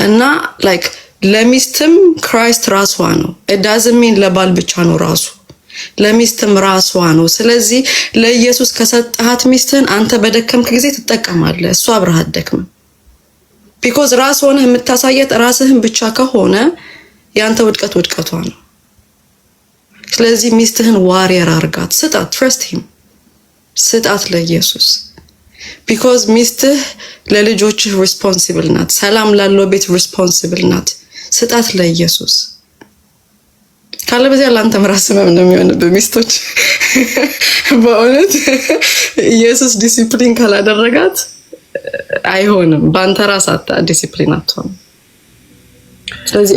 እና ላይክ ለሚስትም ክራይስት ራሷ ነው። it doesn't mean ለባል ብቻ ነው ራሱ፣ ለሚስትም ራሷ ነው። ስለዚህ ለኢየሱስ ከሰጣት ሚስትህን አንተ በደከምክ ጊዜ ትጠቀማለህ፣ እሷ አብረህ አትደክምም። because ራስ ሆነህ የምታሳየት ራስህን ብቻ ከሆነ ያንተ ውድቀቷ ነው። ስለዚህ ሚስትህን ዋሪየር አርጋት፣ ስጣት፣ trust him፣ ስጣት ለኢየሱስ because ሚስትህ ለልጆችህ ሪስፖንሲብል ናት፣ ሰላም ላለው ቤት ሪስፖንሲብል ናት። ስጣት ለኢየሱስ። ካለበዚያ ላንተም ራስ ህመም ነው የሚሆንብህ ሚስቶች። በእውነት ኢየሱስ ዲሲፕሊን ካላደረጋት አይሆንም። ባንተ ራስ ዲሲፕሊን አትሆንም። ስለዚህ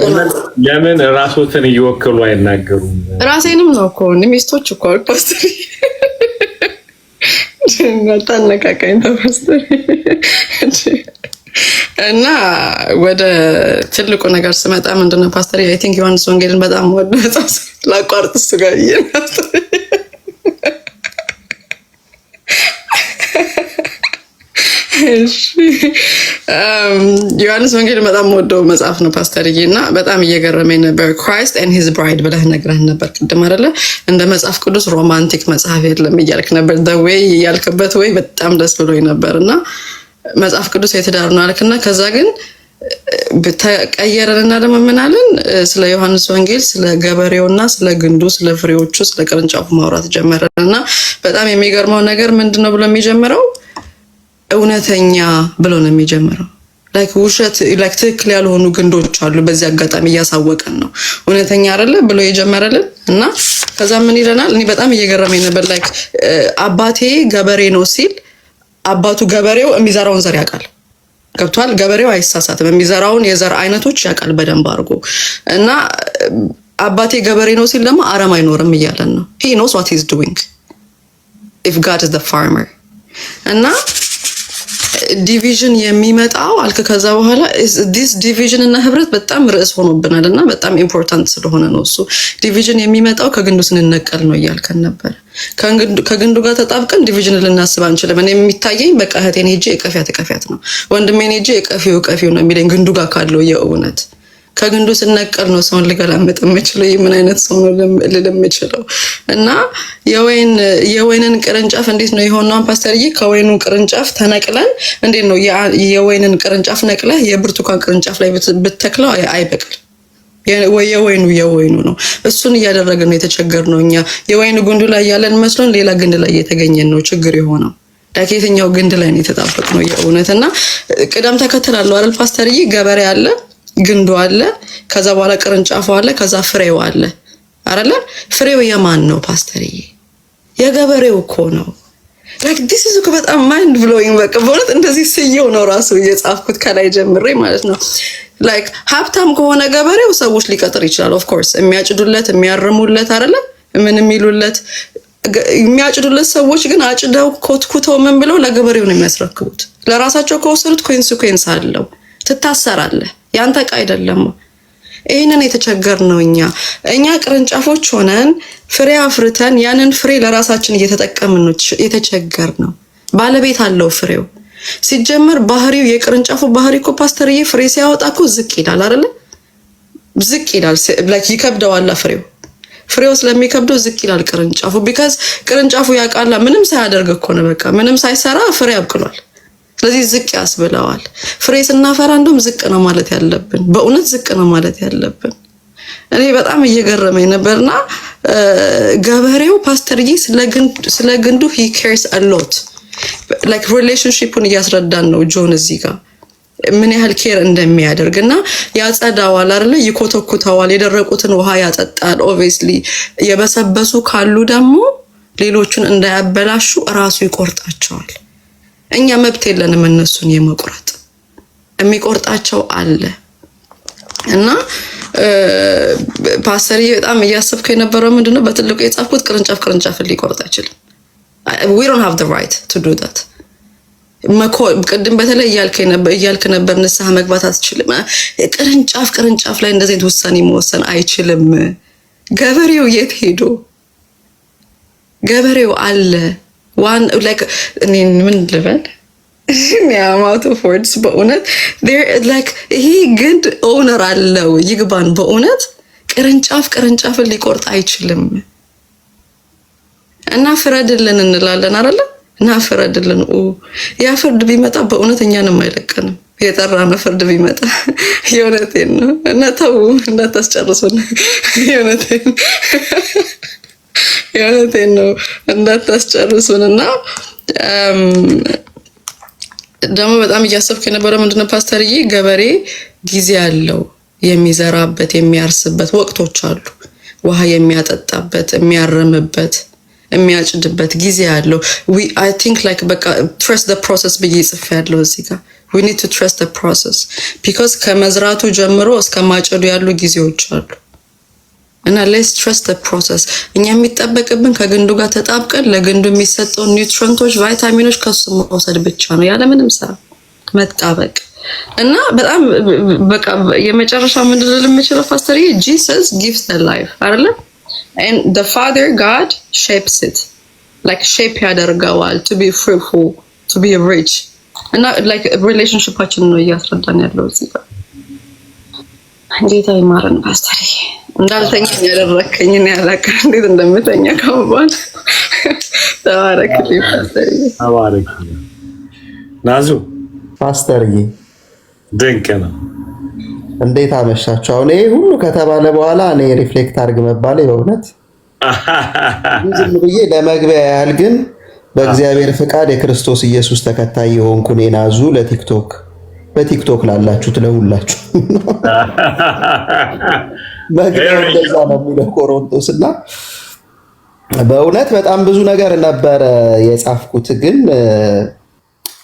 ለምን ራስዎትን እየወከሉ አይናገሩም? ራሴንም ነው እኮ ሚስቶች እኮ ፓስተር ታነቃቃኝ ፓስተር። እና ወደ ትልቁ ነገር ስመጣ ምንድነው ፓስተር አይ ቲንክ ዮሐንስ ወንጌልን በጣም ወደ መጽሐፍ ላቋርጥ እሱ ጋር ዮሐንስ ወንጌል በጣም ወደው መጽሐፍ ነው ፓስተርዬ፣ እና በጣም እየገረመኝ ነበር። ክራይስት ኤንድ ሂዝ ብራይድ ብለህ ነግረህን ነበር ቅድም አይደለ? እንደ መጽሐፍ ቅዱስ ሮማንቲክ መጽሐፍ የለም እያልክ ነበር። ወይ ያልክበት ወይ በጣም ደስ ብሎኝ ነበር። እና መጽሐፍ ቅዱስ የትዳር ነው አልክና ከዛ ግን ተቀየረንና ደግሞ ምን አለን? ስለ ዮሐንስ ወንጌል ስለ ገበሬውና ስለ ግንዱ ስለ ፍሬዎቹ ስለ ቅርንጫፉ ማውራት ጀመረና በጣም የሚገርመው ነገር ምንድነው ብሎ የሚጀምረው እውነተኛ ብሎ ነው የሚጀምረው። ላይክ ውሸት ላይክ ትክክል ያልሆኑ ግንዶች አሉ። በዚህ አጋጣሚ እያሳወቀን ነው እውነተኛ አይደለ ብሎ የጀመረልን እና ከዛ ምን ይለናል? እኔ በጣም እየገረመኝ ነበር። ላይክ አባቴ ገበሬ ነው ሲል አባቱ ገበሬው የሚዘራውን ዘር ያውቃል። ገብቷል? ገበሬው አይሳሳትም። የሚዘራውን የዘር አይነቶች ያውቃል በደንብ አድርጎ እና አባቴ ገበሬ ነው ሲል ደግሞ አረም አይኖርም እያለን ነው። he knows what he's doing if God is the farmer እና ዲቪዥን የሚመጣው አልከ ከዛ በኋላ this ዲቪዥን እና ህብረት በጣም ርዕስ ሆኖብናል እና በጣም ኢምፖርታንት ስለሆነ ነው እሱ ዲቪዥን የሚመጣው ከግንዱ ስንነቀል ነው እያልከን ነበር። ከግንዱ ጋር ተጣብቀን ዲቪዥን ልናስብ አንችልም። እኔ የሚታየኝ በቃ እህቴን ሄጄ እቀፊያት ነው፣ ወንድሜን ሄጄ እቀፊው ነው የሚለኝ ግንዱ ጋር ካለው የእውነት ከግንዱ ስነቀል ነው ሰውን ልገላመጥ የምችለው። ምን አይነት ሰው ነው ልል የምችለው? እና የወይንን ቅርንጫፍ እንዴት ነው የሆነው ፓስተርዬ? ከወይኑ ቅርንጫፍ ተነቅለን እንዴት ነው የወይንን ቅርንጫፍ ነቅለህ የብርቱካን ቅርንጫፍ ላይ ብትተክለው አይበቅል። የወይኑ ነው። እሱን እያደረግን ነው የተቸገርነው እኛ። የወይኑ ግንዱ ላይ ያለን መስሎን ሌላ ግንድ ላይ የተገኘን ነው ችግር የሆነው። የትኛው ግንድ ላይ ነው የተጣበቅነው የእውነት? እና ቅደም ተከተል አለው አይደል ፓስተርዬ? ገበሬ አለ፣ ግንዱ አለ፣ ከዛ በኋላ ቅርንጫፉ አለ፣ ከዛ ፍሬው አለ አይደለ? ፍሬው የማን ነው ፓስተርዬ? የገበሬው እኮ ነው። ላይክ ዲስ ኢዝ በጣም ማይንድ ብሎዊንግ። በቃ በእውነት እንደዚህ ስየው ነው ራሱ እየጻፍኩት ከላይ ጀምሬ ማለት ነው። ላይክ ሀብታም ከሆነ ገበሬው ሰዎች ሊቀጥር ይችላል። ኦፍ ኮርስ የሚያጭዱለት የሚያርሙለት አይደለ? ምን የሚሉለት የሚያጭዱለት ሰዎች ግን አጭደው ኮትኩተው ምን ብለው ለገበሬው ነው የሚያስረክቡት። ለራሳቸው ከወሰዱት ኮንሲኩዌንስ አለው። ትታሰራለህ። ያንተ ዕቃ አይደለም። ይሄንን የተቸገርነው እኛ ቅርንጫፎች ሆነን ፍሬ አፍርተን ያንን ፍሬ ለራሳችን እየተጠቀምን ነው የተቸገርነው። ባለቤት አለው ፍሬው። ሲጀመር ባህሪው የቅርንጫፉ ባህሪ እኮ ፓስተርዬ ፍሬ ሲያወጣ እኮ ዝቅ ይላል አይደለ? ዝቅ ይላል። ላይክ ይከብደዋል ፍሬው ስለሚከብደው ዝቅ ይላል ቅርንጫፉ። ቢካዝ ቅርንጫፉ ያውቃል ምንም ሳያደርግ እኮ ነው በቃ ምንም ሳይሰራ ፍሬ አብቅሏል። ስለዚህ ዝቅ ያስብለዋል። ፍሬ ስናፈራ እንደውም ዝቅ ነው ማለት ያለብን። በእውነት ዝቅ ነው ማለት ያለብን። እኔ በጣም እየገረመኝ ነበርና ገበሬው ፓስተርዬ ስለ ግንዱ he cares a lot like relationshipን እያስረዳን ነው ጆን እዚህ ጋር ምን ያህል ኬር እንደሚያደርግና ያጸዳዋል አይደለ? ይኮተኩተዋል፣ የደረቁትን ውሃ ያጠጣል። obviously የበሰበሱ ካሉ ደግሞ ሌሎቹን እንዳያበላሹ ራሱ ይቆርጣቸዋል። እኛ መብት የለንም እነሱን የመቁረጥ፣ የሚቆርጣቸው አለ። እና ፓስተርዬ በጣም እያሰብከ የነበረው ምንድነው? በትልቁ የጻፍኩት ቅርንጫፍን ሊቆርጥ አይችልም። we don't have the right to do that። ቅድም በተለይ እያልክ ነበር ንስሐ መግባት አትችልም። ቅርንጫፍ ላይ እንደዚህ አይነት ውሳኔ መወሰን አይችልም። ገበሬው የት ሄዶ? ገበሬው አለ ዋን like ምን ልበል ያማውት ኦፍ ወርድስ በእውነት like ይሄ ግንድ ኦነር አለው ይግባን። በእውነት ቅርንጫፍን ሊቆርጥ አይችልም። እና ፍረድልን እንላለን አይደለ? እና ፍረድልን። ያ ፍርድ ቢመጣ በእውነት እኛንም አይለቀንም። የጠራነው ፍርድ ቢመጣ የእውነቴን ነው። እና ተው እንዳታስጨርሱን የእውነቴን ነው እንዳታስጨርሱን። እና ደግሞ በጣም እያሰብክ የነበረው ምንድነው ፓስተርዬ? ገበሬ ጊዜ አለው የሚዘራበት የሚያርስበት ወቅቶች አሉ። ውሃ የሚያጠጣበት የሚያርምበት የሚያጭድበት ጊዜ አለው። I think like በቃ trust the process ብዬ ጽፌያለሁ እዚህ ጋር። we need to trust the process because ከመዝራቱ ጀምሮ እስከ ማጨዱ ያሉ ጊዜዎች አሉ። እና let's trust the process። እኛ የሚጠበቅብን ከግንዱ ጋር ተጣብቀን ለግንዱ የሚሰጠው ኒውትሪንቶች ቫይታሚኖች ከሱ መውሰድ ብቻ ነው፣ ያለ ምንም ስራ መጣበቅ። እና በጣም በቃ የመጨረሻ ምንድን ነው የምችለው ፓስተርዬ? Jesus gives the life አይደለ? And the Father God shapes it like shape ያደርገዋል to be fruitful, to be rich እና ላይክ ሪሌሽንሺፓችን ነው እያስረዳን ያለው እዚህ ጋር። ጌታ ይማረን ፓስተር። እንዳልተኛ ያደረከኝ እኔ አላውቅም እንዴት እንደምተኛ ከመባል ተባረክልኝ ፓስተር። ተባረክልኝ ናዙ ፓስተርዬ። ድንቅ ነው። እንዴት አመሻችሁ? አሁን ይሄ ሁሉ ከተባለ በኋላ እኔ ሪፍሌክት አድርግ መባሌ በእውነት ዝም ብዬ ለመግቢያ ያህል ግን በእግዚአብሔር ፍቃድ የክርስቶስ ኢየሱስ ተከታይ የሆንኩ እኔ ናዙ በቲክቶክ ላላችሁት ለሁላችሁ መግቢያው እንደዛ ነው የሚለው ቆሮንቶስ እና በእውነት በጣም ብዙ ነገር ነበረ የጻፍኩት፣ ግን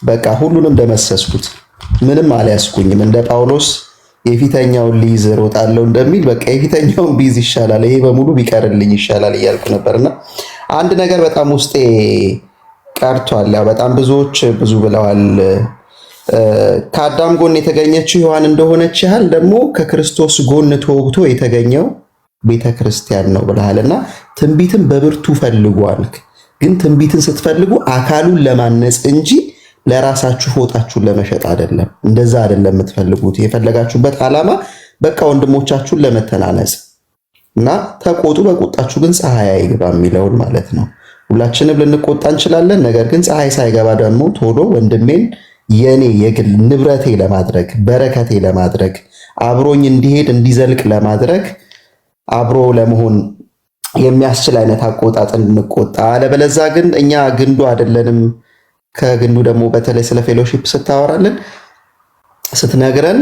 በቃ ሁሉንም ደመሰስኩት። ምንም አልያዝኩኝም። እንደ ጳውሎስ የፊተኛውን ሊይዝ ሮጣለሁ እንደሚል በቃ የፊተኛውን ቢይዝ ይሻላል፣ ይሄ በሙሉ ቢቀርልኝ ይሻላል እያልኩ ነበርና አንድ ነገር በጣም ውስጤ ቀርቷል። ያው በጣም ብዙዎች ብዙ ብለዋል። ከአዳም ጎን የተገኘችው ሔዋን እንደሆነች ያህል ደግሞ ከክርስቶስ ጎን ተወግቶ የተገኘው ቤተክርስቲያን ነው ብለሃልና ትንቢትን በብርቱ ፈልጉ አልክ። ግን ትንቢትን ስትፈልጉ አካሉን ለማነጽ እንጂ ለራሳችሁ ፎጣችሁን ለመሸጥ አይደለም። እንደዛ አይደለም የምትፈልጉት። የፈለጋችሁበት ዓላማ በቃ ወንድሞቻችሁን ለመተናነጽ እና ተቆጡ፣ በቁጣችሁ ግን ፀሐይ አይግባ የሚለውን ማለት ነው። ሁላችንም ልንቆጣ እንችላለን። ነገር ግን ፀሐይ ሳይገባ ደግሞ ቶሎ ወንድሜን የኔ የግል ንብረቴ ለማድረግ በረከቴ ለማድረግ አብሮኝ እንዲሄድ እንዲዘልቅ ለማድረግ አብሮ ለመሆን የሚያስችል አይነት አቆጣጥ እንቆጣ። አለበለዛ ግን እኛ ግንዱ አይደለንም። ከግንዱ ደግሞ በተለይ ስለ ፌሎሺፕ ስታወራለን ስትነግረን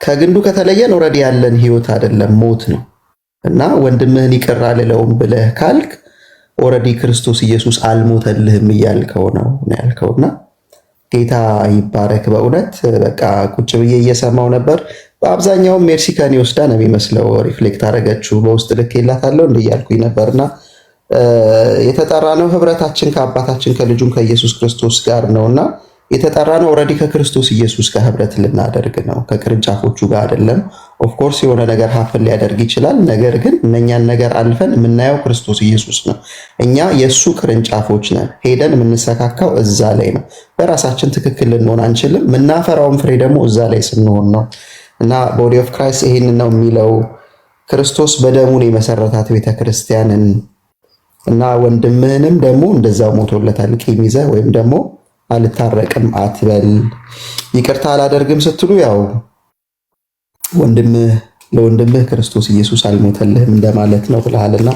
ከግንዱ ከተለየን ኦልሬዲ ያለን ህይወት አይደለም ሞት ነው እና ወንድምህን ይቅር አልለውም ብለህ ካልክ ኦልሬዲ ክርስቶስ ኢየሱስ አልሞተልህም እያልከው ነው ያልከውና ጌታ ይባረክ። በእውነት በቃ ቁጭ ብዬ እየሰማው ነበር። በአብዛኛውም ሜርሲ ከኔ ወስዳ ነው የሚመስለው ሪፍሌክት አደረገችው። በውስጥ ልኬላታለሁ እንዲያልኩኝ ነበርና የተጠራ ነው ህብረታችን ከአባታችን ከልጁም ከኢየሱስ ክርስቶስ ጋር ነውና የተጠራ ነው ኦልሬዲ ከክርስቶስ ኢየሱስ ጋር ህብረት ልናደርግ ነው፣ ከቅርንጫፎቹ ጋር አይደለም። ኦፍ ኮርስ የሆነ ነገር ሀፍን ሊያደርግ ይችላል። ነገር ግን እነኛን ነገር አልፈን የምናየው ክርስቶስ ኢየሱስ ነው። እኛ የሱ ቅርንጫፎች ነን። ሄደን የምንሰካካው እዛ ላይ ነው። በራሳችን ትክክል ልንሆን አንችልም። የምናፈራውን ፍሬ ደግሞ እዛ ላይ ስንሆን ነው እና ቦዲ ኦፍ ክራይስት ይሄንን ነው የሚለው። ክርስቶስ በደሙን የመሰረታት ቤተክርስቲያንን እና ወንድምህንም ደግሞ እንደዛው ሞቶለታል። ቂም ይዘህ ወይም ደግሞ አልታረቅም አትበል። ይቅርታ አላደርግም ስትሉ ያው ለወንድምህ ክርስቶስ ኢየሱስ አልሞተልህም እንደማለት ነው ብለሃልና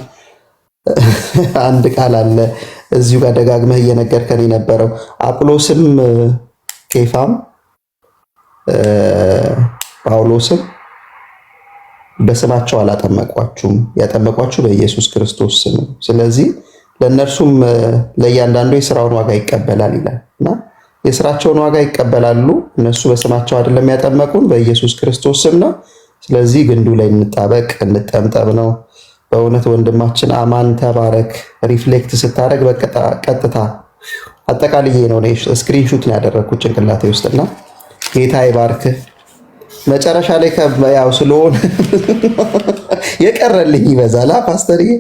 አንድ ቃል አለ እዚሁ ጋር ደጋግመህ እየነገርከን የነበረው አጵሎስም ኬፋም ጳውሎስም በስማቸው አላጠመቋችሁም፣ ያጠመቋችሁ በኢየሱስ ክርስቶስ ስም። ስለዚህ ለእነርሱም ለእያንዳንዱ የስራውን ዋጋ ይቀበላል ይላል እና የስራቸውን ዋጋ ይቀበላሉ። እነሱ በስማቸው አይደለም ያጠመቁን፣ በኢየሱስ ክርስቶስ ስም ነው። ስለዚህ ግንዱ ላይ እንጣበቅ እንጠምጠም ነው። በእውነት ወንድማችን አማን ተባረክ። ሪፍሌክት ስታደርግ በቀጥታ አጠቃልዬ ነው ስክሪንሹት ነው ያደረግኩት ጭንቅላቴ ውስጥና ጌታ ይባርክህ። መጨረሻ ላይ ያው ስለሆነ የቀረልኝ ይበዛል። ፓስተርዬ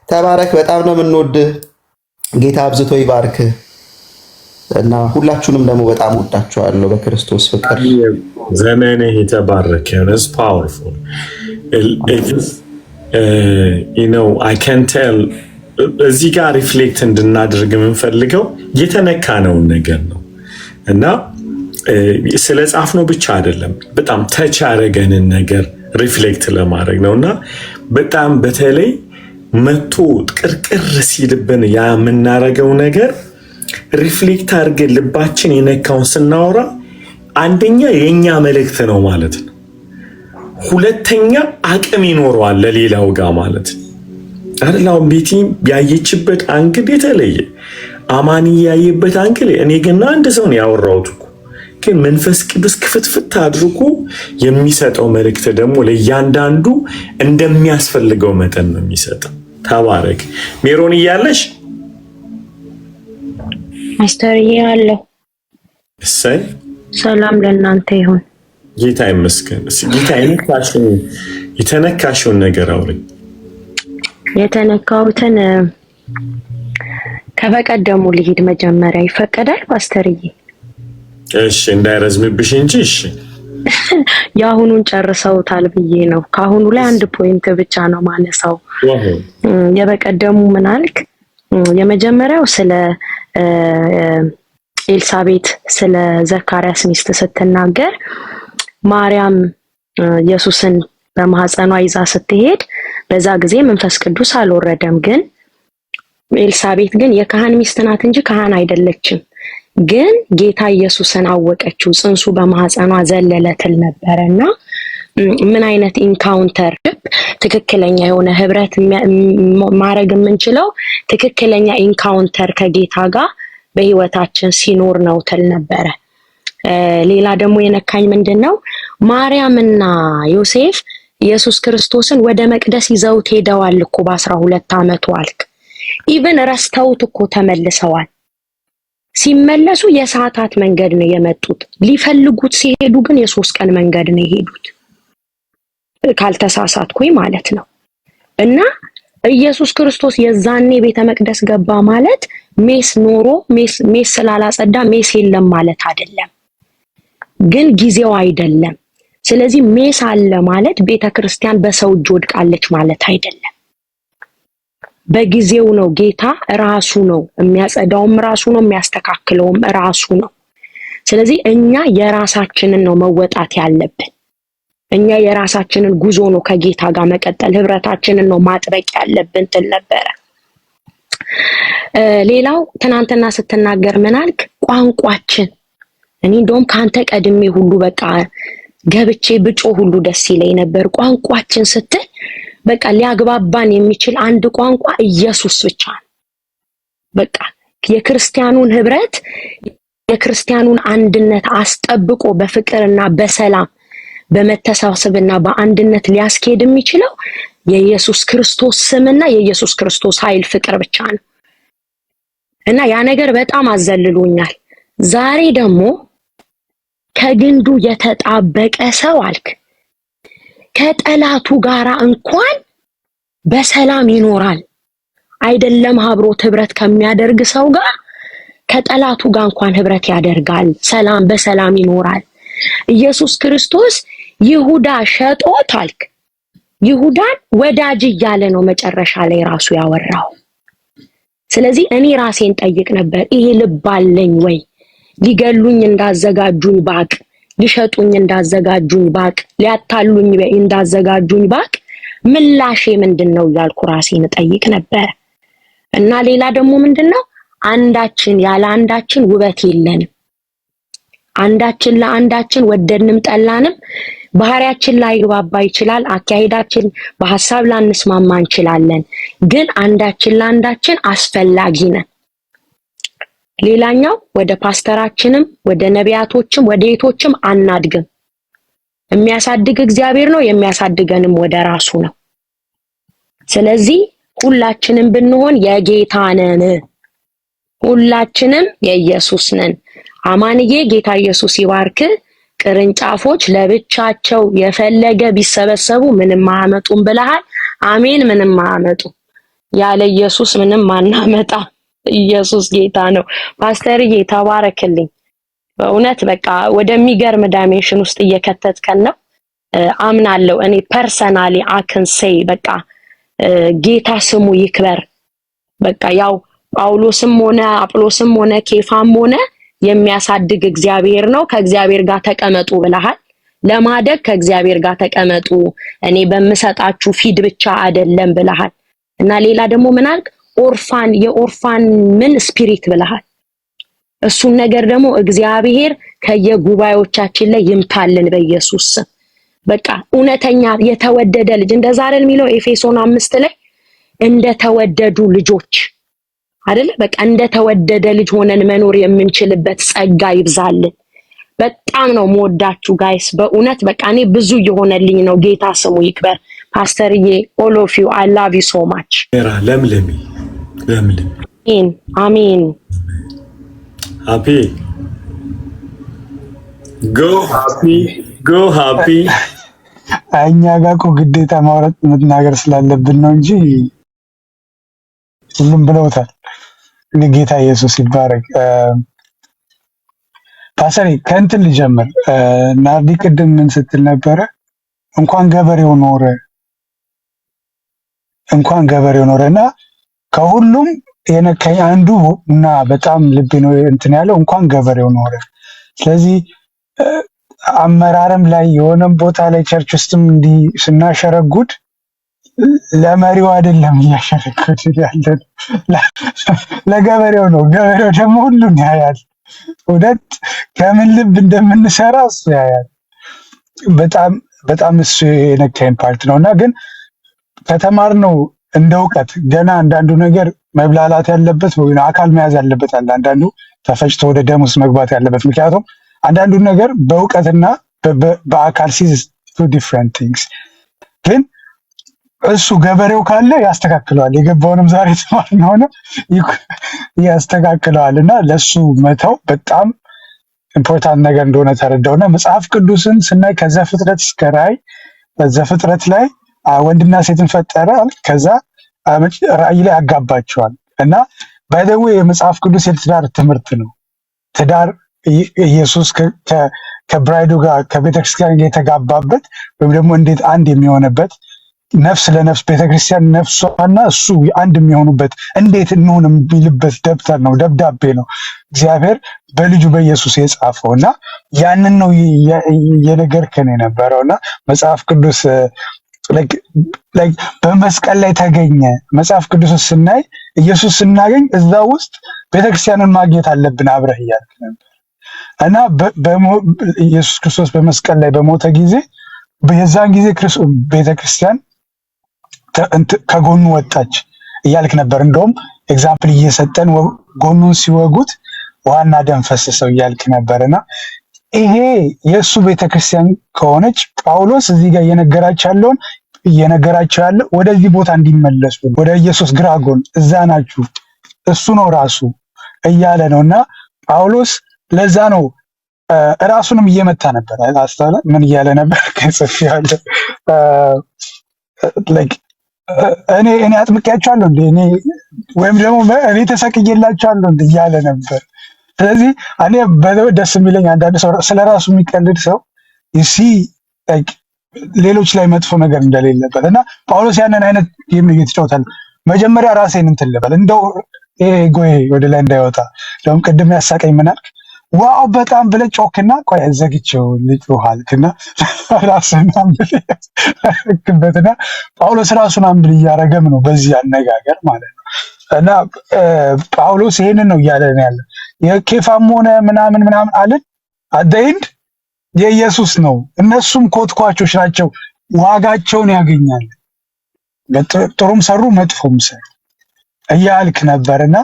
ተባረክ። በጣም ነው የምንወድህ። ጌታ አብዝቶ ይባርክህ እና ሁላችሁንም ደግሞ በጣም ወዳችኋለሁ በክርስቶስ ፍቅር። ዘመንህ የተባረከ ነው። ፓወርፉል I can tell እዚህ ጋር ሪፍሌክት እንድናደርግ የምንፈልገው የተነካነውን ነገር ነው እና ስለ ጻፍ ነው ብቻ አይደለም፣ በጣም ተች ያደረገንን ነገር ሪፍሌክት ለማድረግ ነውና በጣም በተለይ መቶ ቅርቅር ሲልብን ያ የምናረገው ነገር ሪፍሌክት አድርገን ልባችን የነካውን ስናወራ አንደኛ የኛ መልእክት ነው ማለት ነው፣ ሁለተኛ አቅም ይኖረዋል ለሌላው ጋር ማለት ነው አይደል? አሁን ቤቲ ያየችበት አንግል የተለየ፣ አማን ያየበት አንግል፣ እኔ ግን አንድ ሰው ነው ያወራሁት እኮ ግን መንፈስ ቅዱስ ክፍትፍት አድርጎ የሚሰጠው መልእክት ደግሞ ለእያንዳንዱ እንደሚያስፈልገው መጠን ነው የሚሰጠው። ተባረክ። ሜሮን እያለሽ ማስተርዬ አለሁ። እሰይ ሰላም ለእናንተ ይሁን። ጌታ ይመስገን። ጌታ የተነካሽውን ነገር አውሪኝ። የተነካሁትን ከበቀደሙ ልሂድ መጀመሪያ ይፈቀዳል ፓስተርዬ? እሺ እንዳይረዝምብሽ እንጂ እሺ። የአሁኑን ጨርሰውታል ብዬ ነው። ከአሁኑ ላይ አንድ ፖይንት ብቻ ነው ማነሳው። የበቀደሙ ምን አልክ? የመጀመሪያው ስለ ኤልሳቤጥ ስለ ዘካርያስ ሚስት ስትናገር ማርያም ኢየሱስን በማህፀኗ ይዛ ስትሄድ በዛ ጊዜ መንፈስ ቅዱስ አልወረደም። ግን ኤልሳቤጥ ግን የካህን ሚስት ናት እንጂ ካህን አይደለችም። ግን ጌታ ኢየሱስን አወቀችው፣ ጽንሱ በማህፀኗ ዘለለትል ነበርና ምን አይነት ኢንካውንተር ትክክለኛ የሆነ ህብረት ማድረግ የምንችለው ትክክለኛ ኢንካውንተር ከጌታ ጋር በህይወታችን ሲኖር ነው ትል ነበረ። ሌላ ደግሞ የነካኝ ምንድነው ማርያምና ዮሴፍ ኢየሱስ ክርስቶስን ወደ መቅደስ ይዘውት ሄደዋል እኮ በ12 ዓመቱ አልክ። ኢቭን ረስተውት እኮ ተመልሰዋል። ሲመለሱ የሰዓታት መንገድ ነው የመጡት። ሊፈልጉት ሲሄዱ ግን የ3 ቀን መንገድ ነው የሄዱት ካልተሳሳትኩኝ ማለት ነው። እና ኢየሱስ ክርስቶስ የዛኔ ቤተ መቅደስ ገባ ማለት ሜስ ኖሮ ሜስ ስላላጸዳ ሜስ የለም ማለት አይደለም። ግን ጊዜው አይደለም። ስለዚህ ሜስ አለ ማለት ቤተ ክርስቲያን በሰው እጅ ወድቃለች ማለት አይደለም። በጊዜው ነው ጌታ ራሱ ነው የሚያጸዳውም ራሱ ነው የሚያስተካክለውም ራሱ ነው። ስለዚህ እኛ የራሳችንን ነው መወጣት ያለብን። እኛ የራሳችንን ጉዞ ነው ከጌታ ጋር መቀጠል፣ ህብረታችንን ነው ማጥበቅ ያለብን ትል ነበረ። ሌላው ትናንትና ስትናገር ምን አልክ? ቋንቋችን እኔ እንደውም ካንተ ቀድሜ ሁሉ በቃ ገብቼ ብጮ ሁሉ ደስ ይለኝ ነበር። ቋንቋችን ስትል በቃ ሊያግባባን የሚችል አንድ ቋንቋ ኢየሱስ ብቻ ነው። በቃ የክርስቲያኑን ህብረት የክርስቲያኑን አንድነት አስጠብቆ በፍቅርና በሰላም በመተሳሰብና በአንድነት ሊያስኬድ የሚችለው የኢየሱስ ክርስቶስ ስምና የኢየሱስ ክርስቶስ ኃይል ፍቅር ብቻ ነው። እና ያ ነገር በጣም አዘልሎኛል። ዛሬ ደግሞ ከግንዱ የተጣበቀ ሰው አልክ። ከጠላቱ ጋራ እንኳን በሰላም ይኖራል። አይደለም አብሮት ህብረት ከሚያደርግ ሰው ጋር ከጠላቱ ጋር እንኳን ህብረት ያደርጋል። ሰላም በሰላም ይኖራል። ኢየሱስ ክርስቶስ ይሁዳ ሸጦት አልክ። ይሁዳን ወዳጅ እያለ ነው መጨረሻ ላይ ራሱ ያወራው። ስለዚህ እኔ ራሴን ጠይቅ ነበር፣ ይሄ ልብ አለኝ ወይ? ሊገሉኝ እንዳዘጋጁኝ ባቅ፣ ሊሸጡኝ እንዳዘጋጁኝ ባቅ፣ ሊያታሉኝ እንዳዘጋጁኝ ባቅ ምላሼ ምንድነው እያልኩ ራሴን ጠይቅ ነበር። እና ሌላ ደግሞ ምንድነው አንዳችን ያለ አንዳችን ውበት የለንም። አንዳችን ለአንዳችን ወደድንም ጠላንም ባህሪያችን ላይ ግባባ ይችላል፣ አካሄዳችን በሐሳብ ላንስማማ እንችላለን፣ ግን አንዳችን ለአንዳችን አስፈላጊ ነን። ሌላኛው ወደ ፓስተራችንም ወደ ነቢያቶችም ወደ እህቶችም አናድግም። የሚያሳድግ እግዚአብሔር ነው፣ የሚያሳድገንም ወደ ራሱ ነው። ስለዚህ ሁላችንም ብንሆን የጌታ ነን፣ ሁላችንም የኢየሱስ ነን። አማንዬ ጌታ ኢየሱስ ይባርክ። ቅርንጫፎች ለብቻቸው የፈለገ ቢሰበሰቡ ምንም ማያመጡም ብለሃል። አሜን። ምንም ማያመጡ ያለ ኢየሱስ ምንም ማናመጣ። ኢየሱስ ጌታ ነው። ፓስተርዬ ተባረክልኝ። በእውነት በቃ ወደሚገርም ዳይሜንሽን ውስጥ እየከተትከን ነው። አምናለሁ። እኔ ፐርሰናሊ አክንሴይ በቃ ጌታ ስሙ ይክበር። በቃ ያው ጳውሎስም ሆነ አጵሎስም ሆነ ኬፋም ሆነ የሚያሳድግ እግዚአብሔር ነው። ከእግዚአብሔር ጋር ተቀመጡ ብለሃል። ለማደግ ከእግዚአብሔር ጋር ተቀመጡ፣ እኔ በምሰጣችሁ ፊድ ብቻ አይደለም ብለሃል። እና ሌላ ደግሞ ምን አልክ? ኦርፋን የኦርፋን ምን ስፒሪት ብለሃል። እሱን ነገር ደግሞ እግዚአብሔር ከየጉባኤዎቻችን ላይ ይምታልን በኢየሱስ ስም። በቃ እውነተኛ የተወደደ ልጅ እንደዛ አይደል የሚለው ኤፌሶን 5 ላይ እንደተወደዱ ልጆች አይደለ? በቃ እንደተወደደ ልጅ ሆነን መኖር የምንችልበት ጸጋ ይብዛልን። በጣም ነው የምወዳችሁ ጋይስ በእውነት በቃ እኔ ብዙ እየሆነልኝ ነው። ጌታ ስሙ ይክበር። ፓስተርዬ all of you I love you so much። ለምለም አሜን። ሃፒ ጎ ሃፒ እኛ ጋር እኮ ግዴታ ማውራት መናገር ስላለብን ነው እንጂ ሁሉም ብለውታል። ጌታ ኢየሱስ ይባረክ። ፓስተር ከእንትን ልጀምር። ናርዲ ቅድም ምን ስትል ነበረ? እንኳን ገበሬው ኖረና ከሁሉም የነካኝ አንዱ እና በጣም ልቤ ነው እንትን ያለው እንኳን ገበሬው ኖረ። ስለዚህ አመራርም ላይ የሆነም ቦታ ላይ ቸርች ውስጥም እንዲህ ስናሸረጉድ ለመሪው አይደለም እያሸረጉድ ያለን ለገበሬው ነው። ገበሬው ደግሞ ሁሉን ያያል። እውነት ከምን ልብ እንደምንሰራ እሱ ያያል። በጣም እሱ የነካኝ ፓርት ነው እና ግን ከተማርነው እንደ እውቀት ገና አንዳንዱ ነገር መብላላት ያለበት ወይ አካል መያዝ ያለበት አለ። አንዳንዱ ተፈጭቶ ወደ ደም ውስጥ መግባት ያለበት። ምክንያቱም አንዳንዱ ነገር በእውቀትና በአካል ሲዝ ቱ ዲፍረንት ቲንግስ። ግን እሱ ገበሬው ካለ ያስተካክለዋል። የገባውንም ዛሬ ተማርነው ሆነ ያስተካክለዋል እና ለሱ መተው በጣም ኢምፖርታንት ነገር እንደሆነ ተረዳውና መጽሐፍ ቅዱስን ስናይ ከዘፍጥረት እስከ ራዕይ በዘፍጥረት ላይ ወንድና ሴትን ፈጠረ። ከዛ ራዕይ ላይ ያጋባቸዋል እና ባይ ዘ ዌይ የመጽሐፍ ቅዱስ የትዳር ትምህርት ነው። ትዳር ኢየሱስ ከብራይዱ ጋር ከቤተክርስቲያን የተጋባበት ወይም ደግሞ እንዴት አንድ የሚሆንበት ነፍስ ለነፍስ ቤተክርስቲያን ነፍሷና እሱ አንድ የሚሆኑበት እንዴት እንሆን የሚልበት ደብተር ነው፣ ደብዳቤ ነው እግዚአብሔር በልጁ በኢየሱስ የጻፈው እና ያንን ነው የነገርከን የነበረውና መጽሐፍ ቅዱስ በመስቀል ላይ ተገኘ። መጽሐፍ ቅዱስ ስናይ ኢየሱስ ስናገኝ እዛ ውስጥ ቤተክርስቲያንን ማግኘት አለብን አብረህ እያልክ ነበር እና ኢየሱስ ክርስቶስ በመስቀል ላይ በሞተ ጊዜ የዛን ጊዜ ቤተክርስቲያን ከጎኑ ወጣች እያልክ ነበር። እንደውም ኤግዛምፕል እየሰጠን ጎኑን ሲወጉት ውሃና ደም ፈሰሰው እያልክ ነበርና ይሄ የእሱ ቤተክርስቲያን ከሆነች ጳውሎስ እዚህ ጋር እየነገራቸው ያለው ወደዚህ ቦታ እንዲመለሱ ወደ ኢየሱስ ግራ ጎን እዛ ናችሁ እሱ ነው ራሱ እያለ ነው እና ጳውሎስ ለዛ ነው ራሱንም እየመታ ነበር። አስተዋለ ምን እያለ ነበር? ከጽፍ ያለ እኔ አጥምቄያቸዋለሁ እንዴ እኔ ወይም ደግሞ እኔ ተሰቅዬላቸዋለሁ እንዴ እያለ ነበር። ስለዚህ እኔ ደስ የሚለኝ አንዳንድ ሰው ስለራሱ የሚቀልድ ሰው ይሲ ሌሎች ላይ መጥፎ ነገር እንደሌለበት እና ጳውሎስ ያንን አይነት ጌም እየተጫወታል። መጀመሪያ ራሴን እንትን ልበል እንደው ጎይ ወደ ላይ እንዳይወጣ ደግሞ ቅድም ያሳቀኝ ምን አልክ? ዋው በጣም ብለህ ጮክና ቆይ ዘግቼው ልጩህ አልክና ራስህን አምብል ያረክበትና ጳውሎስ ራሱን አምብል እያረገም ነው በዚህ አነጋገር ማለት ነው። እና ጳውሎስ ይሄንን ነው እያለ ነው ያለ የኬፋም ሆነ ምናምን አለን አደይንድ የኢየሱስ ነው። እነሱም ኮትኳቾች ናቸው፣ ዋጋቸውን ያገኛል። ጥሩም ሰሩ መጥፎም ሰሩ እያልክ ነበርና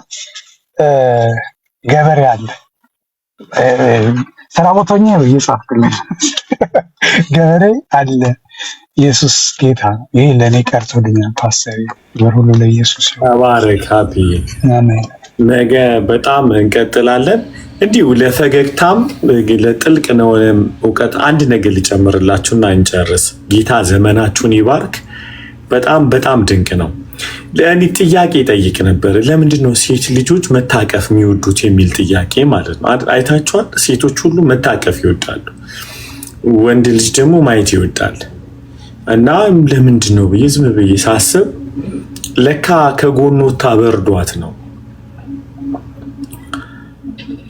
ገበሬ አለ ስራ ቦታኛ ነው እየጻፍክልኝ ገበሬ አለ። ኢየሱስ ጌታ ነው። ይሄ ለኔ ቀርቶልኛል ፓስተር። በሁሉ ለኢየሱስ ተባረክ። ሃፒ አሜን። ነገ በጣም እንቀጥላለን። እንዲሁ ለፈገግታም ለጥልቅ ነው እውቀት አንድ ነገር ልጨምርላችሁና እንጨርስ። ጌታ ዘመናችሁን ይባርክ። በጣም ድንቅ ነው። ለእኔ ጥያቄ ጠይቅ ነበር። ለምንድን ነው ሴት ልጆች መታቀፍ የሚወዱት የሚል ጥያቄ ማለት ነው። አይታችኋል? ሴቶች ሁሉ መታቀፍ ይወዳሉ፣ ወንድ ልጅ ደግሞ ማየት ይወዳል። እና ለምንድን ነው ብዬ ዝም ብዬ ሳስብ ለካ ከጎኑ ታበርዷት ነው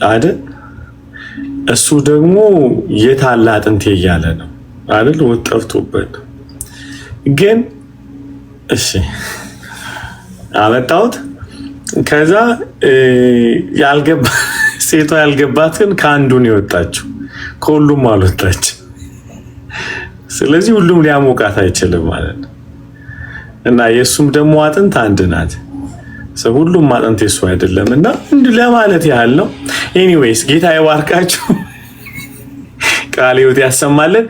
አይደል? እሱ ደግሞ የታላ አጥንቴ እያለ ነው አይደል? ወጣፍቶበት ግን እሺ አመጣሁት። ከዛ ሴቷ ያልገባትን ከአንዱን የወጣችው ከሁሉም አልወጣች። ስለዚህ ሁሉም ሊያሞቃት አይችልም ማለት ነው። እና የሱም ደግሞ አጥንት አንድ ናት። ሁሉም አጥንት የሱ አይደለም። እና እንዲህ ለማለት ያህል ነው። ኤኒዌይስ ጌታ ይባርካችሁ፣ ቃለ ሕይወት ያሰማልን።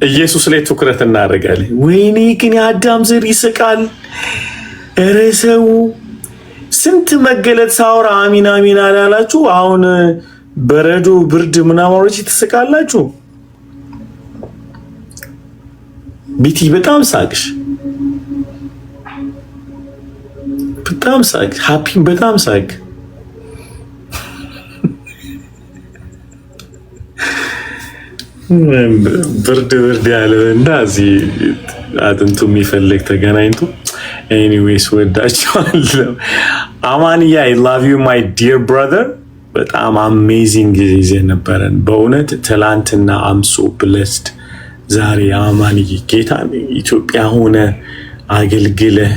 ኢየሱስ ላይ ትኩረት እናደርጋለን። ወይኔ ግን የአዳም ዘር ይስቃል። ኧረ ሰው ስንት መገለጥ ሳወራ አሚን አሚን አላላችሁ። አሁን በረዶ ብርድ ምናምኖች ትስቃላችሁ። ቢቲ በጣም ሳቅሽ፣ በጣም ሳቅ። ሃፒም በጣም ሳቅ። ብርድ ያለና እዚህ አጥንቱ የሚፈልግ ተገናኝቶ ኤኒዌይስ ወዳቸዋለሁ። አማንያ አይ ላቭ ዩ ማይ ዲር ብራዘር። በጣም አሜዚንግ ጊዜ ነበረን በእውነት ትላንትና። አምሶ ብለስድ ዛሬ አማንዬ ጌታ ኢትዮጵያ ሆነ አገልግለህ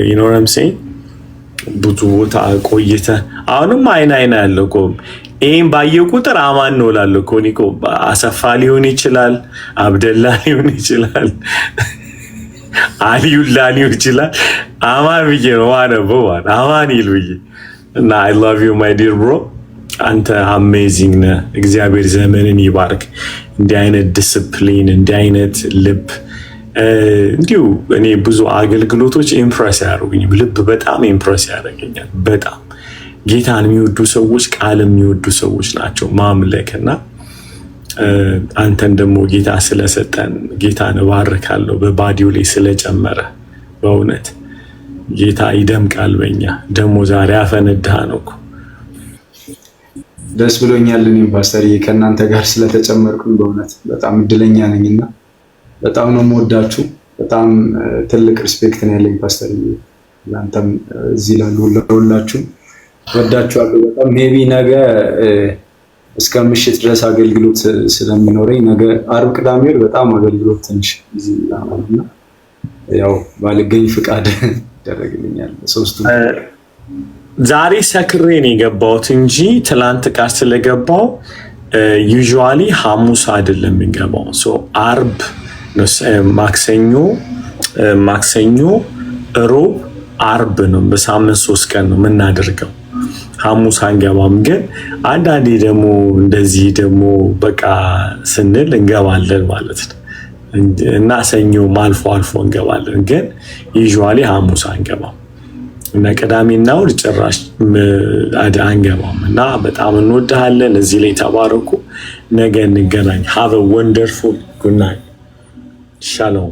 ይኖረም ሰይ ብዙ ቦታ ቆይተ አሁንም አይን ያለው እኮ ይሄን ባየው ቁጥር አማን ነው እላለሁ እኮ ኒኮ። አሰፋ ሊሆን ይችላል፣ አብደላ ሊሆን ይችላል፣ አሊዩላ ሊሆን ይችላል። አማን ብዬ ነው ማነበው አማን ይሉኝ እና አይ ላቭ ዩ ማይ ዲር ብሮ። አንተ አሜዚንግ ነህ። እግዚአብሔር ዘመንን ይባርክ። እንዲህ አይነት ዲስፕሊን፣ እንዲህ አይነት ልብ እንዲሁ እኔ ብዙ አገልግሎቶች ኢምፕረስ ያደርጉኝ። ልብ በጣም ኢምፕረስ ያደርገኛል። በጣም ጌታን የሚወዱ ሰዎች ቃል የሚወዱ ሰዎች ናቸው ማምለክና አንተን ደግሞ ጌታ ስለሰጠን ጌታን እባርካለሁ። በባዲው ላይ ስለጨመረ በእውነት ጌታ ይደምቃል በኛ። ደግሞ ዛሬ አፈነዳህ ነው እኮ። ደስ ብሎኛል። እኔም ፓስተርዬ ከእናንተ ጋር ስለተጨመርኩኝ በእውነት በጣም እድለኛ ነኝና በጣም ነው የምወዳችሁ። በጣም ትልቅ ሪስፔክት ነው ያለኝ ፓስተርዬ። ለአንተም እዚህ ላሉ ሁላችሁም ወዳችኋለሁ በጣም። ሜቢ ነገ እስከ ምሽት ድረስ አገልግሎት ስለሚኖረኝ ነገ አርብ፣ ቅዳሜ በጣም አገልግሎት ትንሽ እዚህ ላማልና ያው ባልገኝ ፍቃድ ይደረግልኛል። ሶስቱ ዛሬ ሰክሬ ነው የገባሁት እንጂ ትላንት ቃል ስለገባው ዩዥዋሊ ሐሙስ አይደለም የሚገባው። ሶ አርብ፣ ማክሰኞ፣ ሮብ፣ አርብ ነው በሳምንት 3 ቀን ነው የምናደርገው። ሐሙስ አንገባም። ግን አንዳንዴ ደግሞ እንደዚህ ደግሞ በቃ ስንል እንገባለን ማለት ነው እና ሰኞም አልፎ አልፎ እንገባለን። ግን ዩዥዋሊ ሐሙስ አንገባም እና ቅዳሜና እሑድ ጭራሽ አንገባም። እና በጣም እንወድሃለን። እዚህ ላይ ተባረኩ። ነገ እንገናኝ። ሃቭ አ ወንደርፉል ጉድ ናይት። ሻሎም